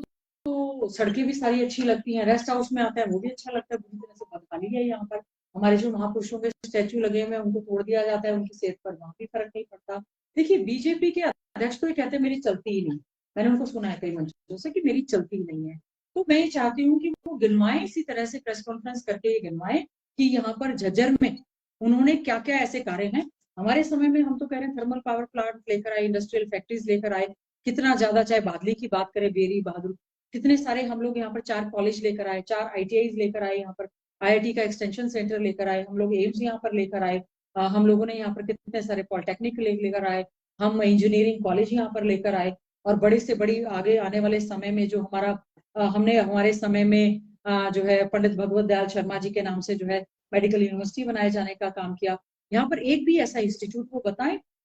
तो सड़कें भी सारी अच्छी लगती हैं, रेस्ट हाउस में आता है वो भी अच्छा लगता है, पूरी तरह से बदहाली है यहाँ पर। हमारे जो महापुरुषों के स्टैचू लगे हुए हैं उनको तोड़ दिया जाता है, उनकी सेहत पर वहां भी फर्क नहीं पड़ता। देखिए, बीजेपी के अध्यक्ष तो ये कहते हैं मेरी चलती ही नहीं, मैंने उनको सुना है कई मंचों से कि मेरी चलती ही नहीं है। तो मैं ये चाहती हूँ कि वो गिनवाएं, इसी तरह से प्रेस कॉन्फ्रेंस करके ये गिनवाएं कि यहाँ पर झज्जर में उन्होंने क्या क्या ऐसे कार्य हैं। हमारे समय में हम तो कह रहे हैं थर्मल पावर प्लांट लेकर आए, इंडस्ट्रियल फैक्ट्रीज लेकर आए, कितना ज्यादा, चाहे बादली की बात करें, बेरी बहादुर, कितने सारे हम लोग यहाँ पर 4 कॉलेज लेकर आए, 4 ITIs लेकर आए, यहाँ पर IIT का एक्सटेंशन सेंटर लेकर आए, हम लोग एम्स यहाँ पर लेकर आए, हम लोगों ने यहाँ पर कितने सारे पॉलिटेक्निक लेकर आए, हम इंजीनियरिंग कॉलेज यहाँ पर लेकर आए, और बड़ी से बड़ी आगे आने वाले समय में जो हमारा हमने हमारे समय में जो है पंडित भगवत दयाल शर्मा जी के नाम से जो है मेडिकल यूनिवर्सिटी बनाए जाने का काम किया। यहाँ पर एक भी ऐसा इंस्टीट्यूट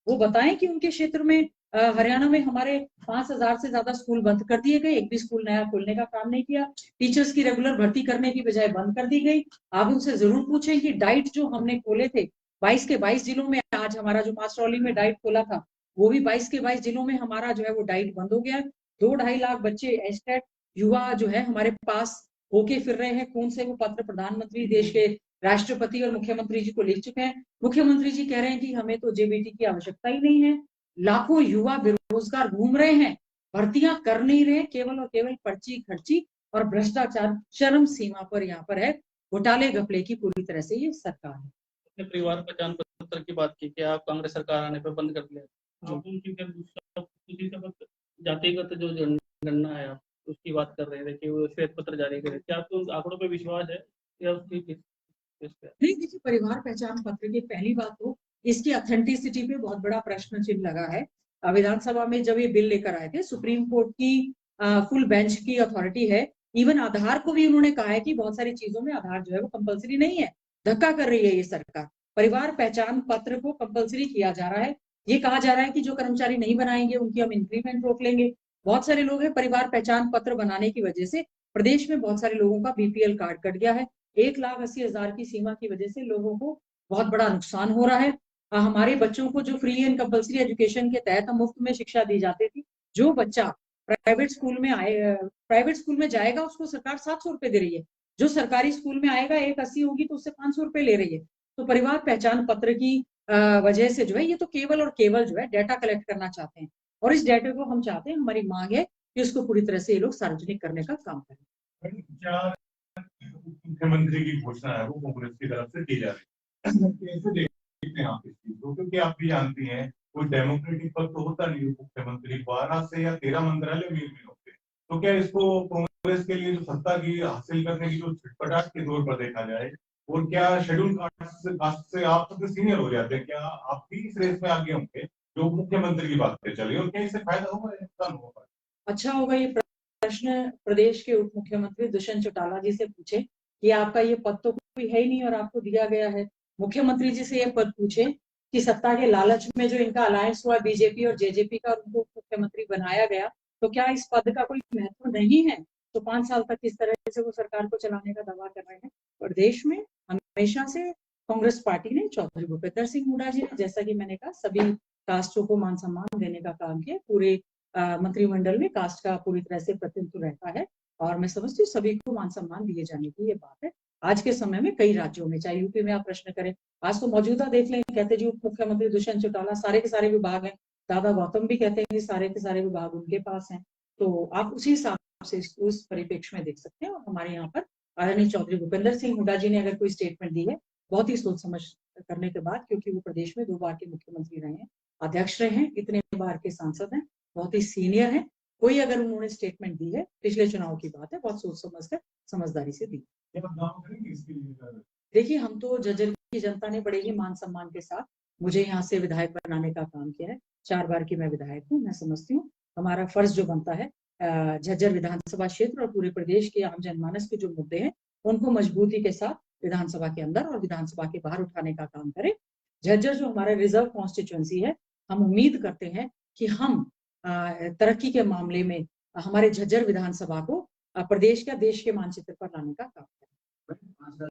वो बताएं कि उनके क्षेत्र में हरियाणा में हमारे 5,000 से ज्यादा स्कूल बंद कर दिए गए, एक भी स्कूल नया खोलने का काम नहीं किया, टीचर्स की रेगुलर भर्ती करने की बजाय बंद कर दी गई। आप उनसे जरूर पूछें कि डाइट जो हमने खोले थे 22 के 22 जिलों में, आज हमारा जो मास्टरौली में डाइट खोला था वो भी 22 के 22 जिलों में हमारा जो है वो डाइट बंद हो गया है। 2-2.5 लाख बच्चे एस्टेट युवा जो है हमारे पास होके फिर रहे हैं, कौन से वो पत्र प्रधानमंत्री, देश के राष्ट्रपति और मुख्यमंत्री जी को लिख चुके हैं। मुख्यमंत्री जी कह रहे हैं कि हमें तो जेबीटी की आवश्यकता ही नहीं है। लाखों युवा बेरोजगार घूम रहे हैं, भर्तियां कर नहीं रहे, केवल और केवल पर्ची खर्ची और भ्रष्टाचार चरम सीमा पर यहाँ पर है। घोटाले घपले की पूरी तरह से ये सरकार है। अपने परिवार पहचान पत्र की बात की कि आप कांग्रेस सरकार आने पर बंद कर दिया, आप उनकी जातिगत जो जनगणना है आप उसकी बात कर रहे थे कि वो श्वेत पत्र जारी करे, क्या आपको उन आंकड़ों पर विश्वास है या उसकी नहीं? देखिए, परिवार पहचान पत्र की पहली बात तो इसकी ऑथेंटिसिटी पे बहुत बड़ा प्रश्न चिन्ह लगा है। विधानसभा में जब ये बिल लेकर आए थे, सुप्रीम कोर्ट की फुल बेंच की अथॉरिटी है। इवन आधार को भी उन्होंने कहा है कि बहुत सारी चीजों में आधार जो है वो कंपलसरी नहीं है। धक्का कर रही है ये सरकार। परिवार पहचान पत्र को कंपलसरी किया जा रहा है। ये कहा जा रहा है कि जो कर्मचारी नहीं बनाएंगे उनकी हम इंक्रीमेंट रोक लेंगे। बहुत सारे लोग हैं परिवार पहचान पत्र बनाने की वजह से प्रदेश में बहुत सारे लोगों का बीपीएल कार्ड कट गया है। 1,80,000 की सीमा की वजह से लोगों को बहुत बड़ा नुकसान हो रहा है। हमारे बच्चों को जो फ्री एंड कंपलसरी एजुकेशन के तहत मुफ्त में शिक्षा दी जाती थी, जो बच्चा प्राइवेट स्कूल में जाएगा उसको सरकार 700 रुपए दे रही है। जो सरकारी स्कूल में आएगा 1,80 होगी तो उससे 500 रुपए ले रही है। तो परिवार पहचान पत्र की वजह से जो है ये तो केवल और केवल जो है डाटा कलेक्ट करना चाहते हैं, और इस डाटा को हम चाहते हैं, हमारी मांग है कि उसको पूरी तरह से ये लोग सार्वजनिक करने का काम करें। क्या मुख्यमंत्री की घोषणा है वो कांग्रेस की तरफ से की जा रही है, कैसे देखते हैं आप इस चीज को? क्योंकि आप भी जानती हैं कोई डेमोक्रेटिक पद तो होता नहीं, मुख्यमंत्री 12 से या 13 मंत्रालय भी होते, तो क्या इसको कांग्रेस के लिए जो सत्ता की हासिल करने की जो छटपटाहट के तौर पर देखा जाए, और क्या शेड्यूल कास्ट से आप सबसे सीनियर हो जाते हैं, क्या आप भी इस रेस में आगे होंगे जो मुख्यमंत्री की बातें चली, और क्या इससे फायदा होगा या नुकसान होगा? अच्छा होगा ये प्रश्न प्रदेश के उप मुख्यमंत्री दुष्यंत चौटाला जी से पूछे कि आपका ये पद तो कोई है ही नहीं और आपको दिया गया है। मुख्यमंत्री जी से ये पद पूछे कि सत्ता के लालच में जो इनका अलायंस हुआ बीजेपी और जेजेपी का, उनको मुख्यमंत्री बनाया गया, तो क्या इस पद का कोई महत्व नहीं है? तो 5 साल तक किस तरह से वो सरकार को चलाने का दावा कर रहे हैं। और देश में हमेशा से कांग्रेस पार्टी ने, चौधरी भूपेंद्र सिंह हुड्डा जी ने, जैसा कि मैंने कहा, सभी कास्टों को मान सम्मान देने का काम किया। पूरे मंत्रिमंडल में कास्ट का पूरी तरह से प्रतिनिधित्व रहता है और मैं समझती हूँ सभी को मान सम्मान दिए जाने की ये बात है। आज के समय में कई राज्यों में, चाहे यूपी में आप प्रश्न करें, आज तो मौजूदा देख लें, कहते जी उप मुख्यमंत्री दुष्यंत चौटाला, सारे के सारे विभाग हैं। दादा गौतम भी कहते हैं कि सारे के सारे विभाग उनके पास हैं। तो आप उसी हिसाब से उस परिप्रेक्ष्य में देख सकते हैं। और हमारे यहाँ पर आदरणीय चौधरी भूपेंद्र सिंह हुड्डा जी ने अगर कोई स्टेटमेंट दी है, बहुत ही सोच समझ करने के बाद, क्योंकि वो प्रदेश में 2 बार के मुख्यमंत्री रहे हैं, अध्यक्ष रहे हैं, इतने बार के सांसद हैं, बहुत ही सीनियर है। कोई अगर उन्होंने स्टेटमेंट दी है, पिछले चुनाव की बात है, बहुत सोच समझ कर समझदारी से दी। देखिए, हम तो झज्जर की जनता ने बड़े ही मान सम्मान के साथ मुझे यहाँ से विधायक बनाने का काम किया है। 4 बार की मैं विधायक हूँ। मैं समझती हूँ हमारा फर्ज जो बनता है झज्जर विधानसभा क्षेत्र और पूरे प्रदेश के आम जनमानस के जो मुद्दे हैं उनको मजबूती के साथ विधानसभा के अंदर और विधानसभा के बाहर उठाने का काम करें। झज्जर जो हमारा रिजर्व कॉन्स्टिट्यूएंसी है, हम उम्मीद करते हैं कि हम तरक्की के मामले में हमारे झज्जर विधानसभा को प्रदेश का, देश के मानचित्र पर लाने का काम करें।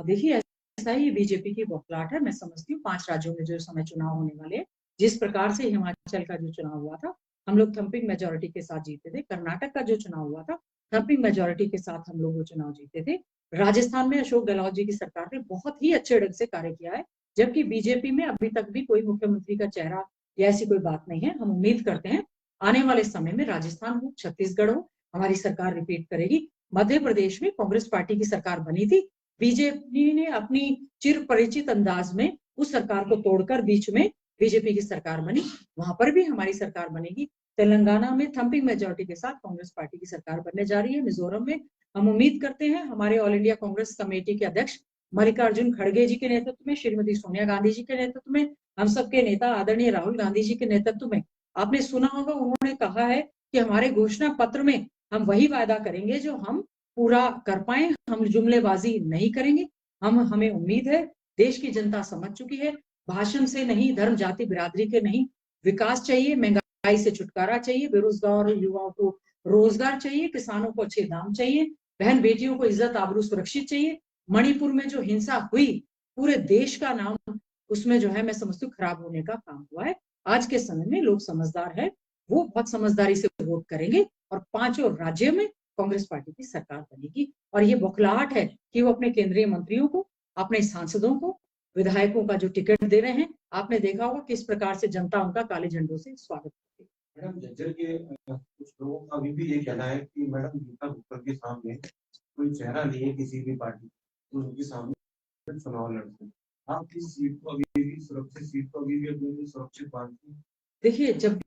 देखिए, ऐसा ही बीजेपी की बौखलाहट है। मैं समझती हूँ 5 राज्यों में जो समय चुनाव होने वाले हैं, जिस प्रकार से हिमाचल का जो चुनाव हुआ था, हम लोग थम्पिंग मेजोरिटी के साथ जीते थे। कर्नाटक का जो चुनाव हुआ था, थम्पिंग मेजोरिटी के साथ हम लोग वो चुनाव जीते थे। राजस्थान में अशोक गहलोत जी की सरकार ने बहुत ही अच्छे ढंग से कार्य किया है, जबकि बीजेपी में अभी तक भी कोई मुख्यमंत्री का चेहरा या ऐसी कोई बात नहीं है। हम उम्मीद करते हैं आने वाले समय में राजस्थान हो, छत्तीसगढ़ हो, हमारी सरकार रिपीट करेगी। मध्य प्रदेश में कांग्रेस पार्टी की सरकार बनी थी, बीजेपी ने अपनी चिर परिचित अंदाज में उस सरकार को तोड़कर बीच में बीजेपी की सरकार बनी, वहां पर भी हमारी सरकार बनेगी। तेलंगाना में थम्पिंग मेजोरिटी के साथ कांग्रेस पार्टी की सरकार बनने जा रही है। मिजोरम में हम उम्मीद करते हैं हमारे ऑल इंडिया कांग्रेस कमेटी के अध्यक्ष मल्लिकार्जुन खड़गे जी के नेतृत्व में, श्रीमती सोनिया गांधी जी के नेतृत्व में, हम सबके नेता आदरणीय राहुल गांधी जी के नेतृत्व में, आपने सुना होगा उन्होंने कहा है कि हमारे घोषणा पत्र में हम वही वायदा करेंगे जो हम पूरा कर पाए, हम जुमलेबाजी नहीं करेंगे। हमें उम्मीद है, देश की जनता समझ चुकी है, भाषण से नहीं, धर्म जाति बिरादरी के नहीं, विकास चाहिए, महंगाई से छुटकारा चाहिए, बेरोजगार युवाओं को रोजगार चाहिए, किसानों को अच्छे दाम चाहिए, बहन बेटियों को इज्जत आबरू सुरक्षित चाहिए। मणिपुर में जो हिंसा हुई, पूरे देश का नाम उसमें जो है मैं समझती हूँ खराब होने का काम हुआ है। आज के समय में लोग समझदार है, वो बहुत समझदारी से वोट करेंगे और 5 राज्यों में कांग्रेस पार्टी की सरकार बनेगी। और ये बौखलाहट है कि वो अपने केंद्रीय मंत्रियों को, अपने सांसदों को, विधायकों का जो टिकट दे रहे हैं, आपने देखा होगा किस प्रकार से जनता उनका काले झंडों से स्वागत करती है। मैडम, झज्जर के कुछ लोगों का अभी भी ये कहना है कि मैडम गीता भुक्कड़ के सामने कोई चेहरा नहीं है किसी भी पार्टी, तो उनके सामने चुनाव लड़ते हैं। आप इस सीट को अभी भी सुरक्षित सीट को अभी भी अपने सुरक्षित मानते हैं? देखिए, जब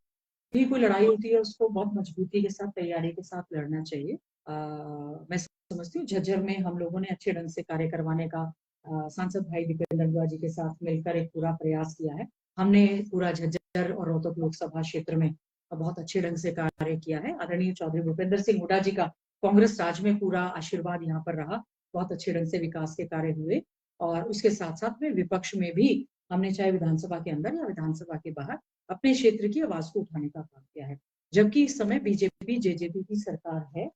भी कोई लड़ाई होती है उसको बहुत मजबूती के साथ, तैयारी के साथ लड़ना चाहिए। मैं समझती हूँ झज्जर में हम लोगों ने अच्छे ढंग से कार्य करवाने का सांसद भाई दीपेंद्र हुडा जी के साथ मिलकर एक पूरा प्रयास किया है। हमने पूरा झज्जर और रोहतक लोकसभा क्षेत्र में बहुत अच्छे ढंग से कार्य किया है। आदरणीय चौधरी भूपेंद्र सिंह हुडा जी का कांग्रेस राज में पूरा आशीर्वाद यहाँ पर रहा। बहुत अच्छे ढंग से विकास के कार्य हुए और उसके साथ साथ में विपक्ष में भी हमने चाहे विधानसभा के अंदर या विधानसभा के बाहर अपने क्षेत्र की आवाज को उठाने का काम किया है। जबकि इस समय बीजेपी जेजेपी की सरकार है।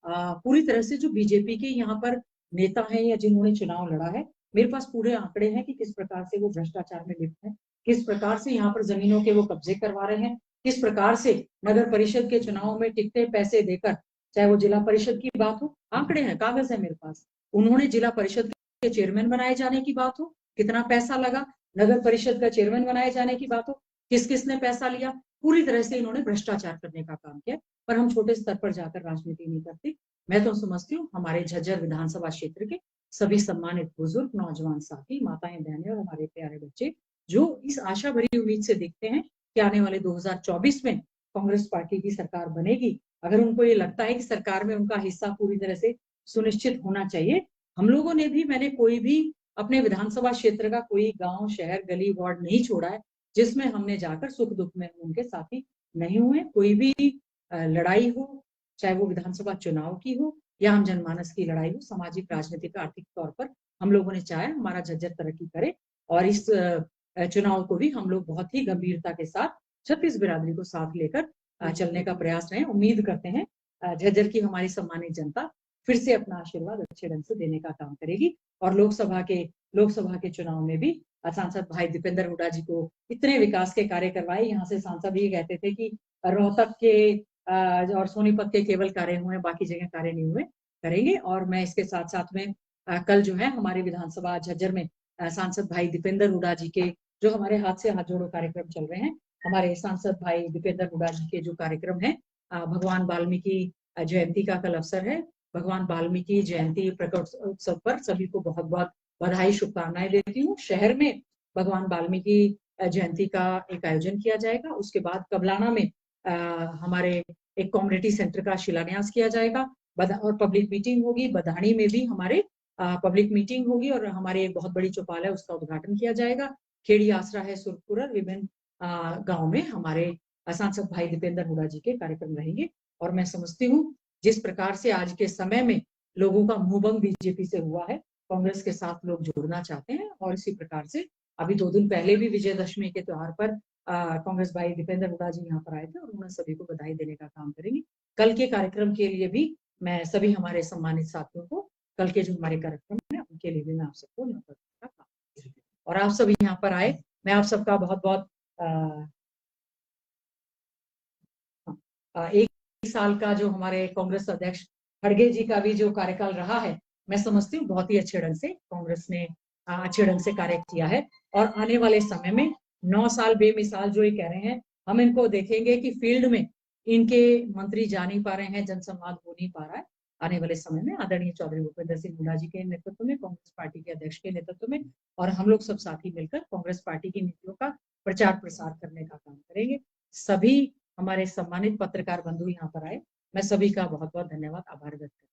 पूरी तरह से जो बीजेपी के यहाँ पर नेता हैं या जिन्होंने चुनाव लड़ा है, मेरे पास पूरे आंकड़े हैं कि किस प्रकार से वो भ्रष्टाचार में लिप्त है, किस प्रकार से यहाँ पर जमीनों के वो कब्जे करवा रहे हैं, किस प्रकार से नगर परिषद के चुनाव में टिकटें पैसे देकर, चाहे वो जिला परिषद की बात हो, आंकड़े हैं, कागज है मेरे पास, उन्होंने जिला परिषद के चेयरमैन बनाए जाने की बात हो, कितना पैसा लगा, नगर परिषद का चेयरमैन बनाए जाने की बात हो, किस किसने पैसा लिया, पूरी तरह से इन्होंने भ्रष्टाचार करने का काम किया। पर हम छोटे स्तर पर जाकर राजनीति नहीं करते। मैं तो समझती हूँ हमारे झज्जर विधानसभा क्षेत्र के सभी सम्मानित बुजुर्ग, नौजवान साथी, माताएं, बहनें और हमारे प्यारे बच्चे जो इस आशा भरी उम्मीद से देखते हैं कि आने वाले 2024 में कांग्रेस पार्टी की सरकार बनेगी। अगर उनको ये लगता है कि सरकार में उनका हिस्सा पूरी तरह से सुनिश्चित होना चाहिए, हम लोगों ने भी, मैंने कोई भी अपने विधानसभा क्षेत्र का कोई गांव, शहर, गली, वार्ड नहीं छोड़ा है जिसमें हमने जाकर सुख दुख में उनके साथी नहीं हुए। कोई भी लड़ाई हो, चाहे वो विधानसभा चुनाव की हो या हम जनमानस की लड़ाई हो, सामाजिक, राजनीतिक, आर्थिक तौर पर हम लोगों ने चाहे हमारा झज्जर तरक्की करे और इस चुनाव को भी हम लोग बहुत ही गंभीरता के साथ छत्तीस बिरादरी को साथ लेकर चलने का प्रयास रहे। उम्मीद करते हैं झज्जर की हमारी सम्मानित जनता फिर से अपना आशीर्वाद अच्छे ढंग से देने का काम करेगी और लोकसभा के चुनाव में भी सांसद भाई दीपेंद्र हुडा जी को इतने विकास के कार्य करवाए। यहाँ से सांसद ये कहते थे कि रोहतक के और सोनीपत के केवल कार्य हुए, बाकी जगह कार्य नहीं हुए, करेंगे। और मैं इसके साथ साथ में कल जो है हमारे विधानसभा झज्जर में सांसद भाई दीपेंद्र हुडा जी के जो हमारे हाथ से हाथ जोड़ो कार्यक्रम चल रहे हैं, हमारे सांसद भाई दीपेंद्र हुडा जी के जो कार्यक्रम है, भगवान वाल्मीकि जयंती का कल अवसर है। भगवान वाल्मीकि जयंती प्रकट उत्सव पर सभी को बहुत बहुत बधाई, शुभकामनाएं देती हूँ। शहर में भगवान वाल्मीकि जयंती का एक आयोजन किया जाएगा। उसके बाद कबलाना में हमारे एक कम्युनिटी सेंटर का शिलान्यास किया जाएगा और पब्लिक मीटिंग होगी। बधानी में भी हमारे पब्लिक मीटिंग होगी और हमारे एक बहुत बड़ी चौपाल है, उसका उद्घाटन किया जाएगा। खेड़ी आसरा है, सुरपुर, विभिन्न गाँव में हमारे सांसद भाई दीपेंद्र हुडा जी के कार्यक्रम रहेंगे। और मैं समझती हूँ जिस प्रकार से आज के समय में लोगों का मुंहभंग बीजेपी से हुआ है, कांग्रेस के साथ लोग जोड़ना चाहते हैं और इसी प्रकार से अभी 2 दिन पहले भी विजयदशमी के त्योहार पर कांग्रेस भाई दीपेंद्र हुडा जी यहाँ पर आए थे और उन्होंने सभी को बधाई देने का काम करेंगे। कल के कार्यक्रम के लिए भी मैं सभी हमारे सम्मानित साथियों को, कल के जो हमारे कार्यक्रम है उनके लिए भी मैं आप सबको न्योता देने का काम करेंगे और आप सभी यहाँ पर आए, मैं आप सबका बहुत बहुत एक साल का जो हमारे कांग्रेस अध्यक्ष खड़गे जी का भी जो कार्यकाल रहा है, मैं समझती हूँ बहुत ही अच्छे ढंग से कांग्रेस ने अच्छे ढंग से कार्य किया है और आने वाले समय में 9 साल बेमिसाल जो ये कह रहे हैं, हम इनको देखेंगे कि फील्ड में इनके मंत्री जा नहीं पा रहे हैं, जनसंवाद हो नहीं पा रहा है। आने वाले समय में आदरणीय चौधरी भूपेंद्र सिंह हुडा जी के नेतृत्व में, कांग्रेस पार्टी के अध्यक्ष के नेतृत्व में और हम लोग सब साथी मिलकर कांग्रेस पार्टी की नीतियों का प्रचार प्रसार करने का काम करेंगे। सभी हमारे सम्मानित पत्रकार बंधु यहाँ पर आए, मैं सभी का बहुत बहुत धन्यवाद, आभार व्यक्त करती हूँ।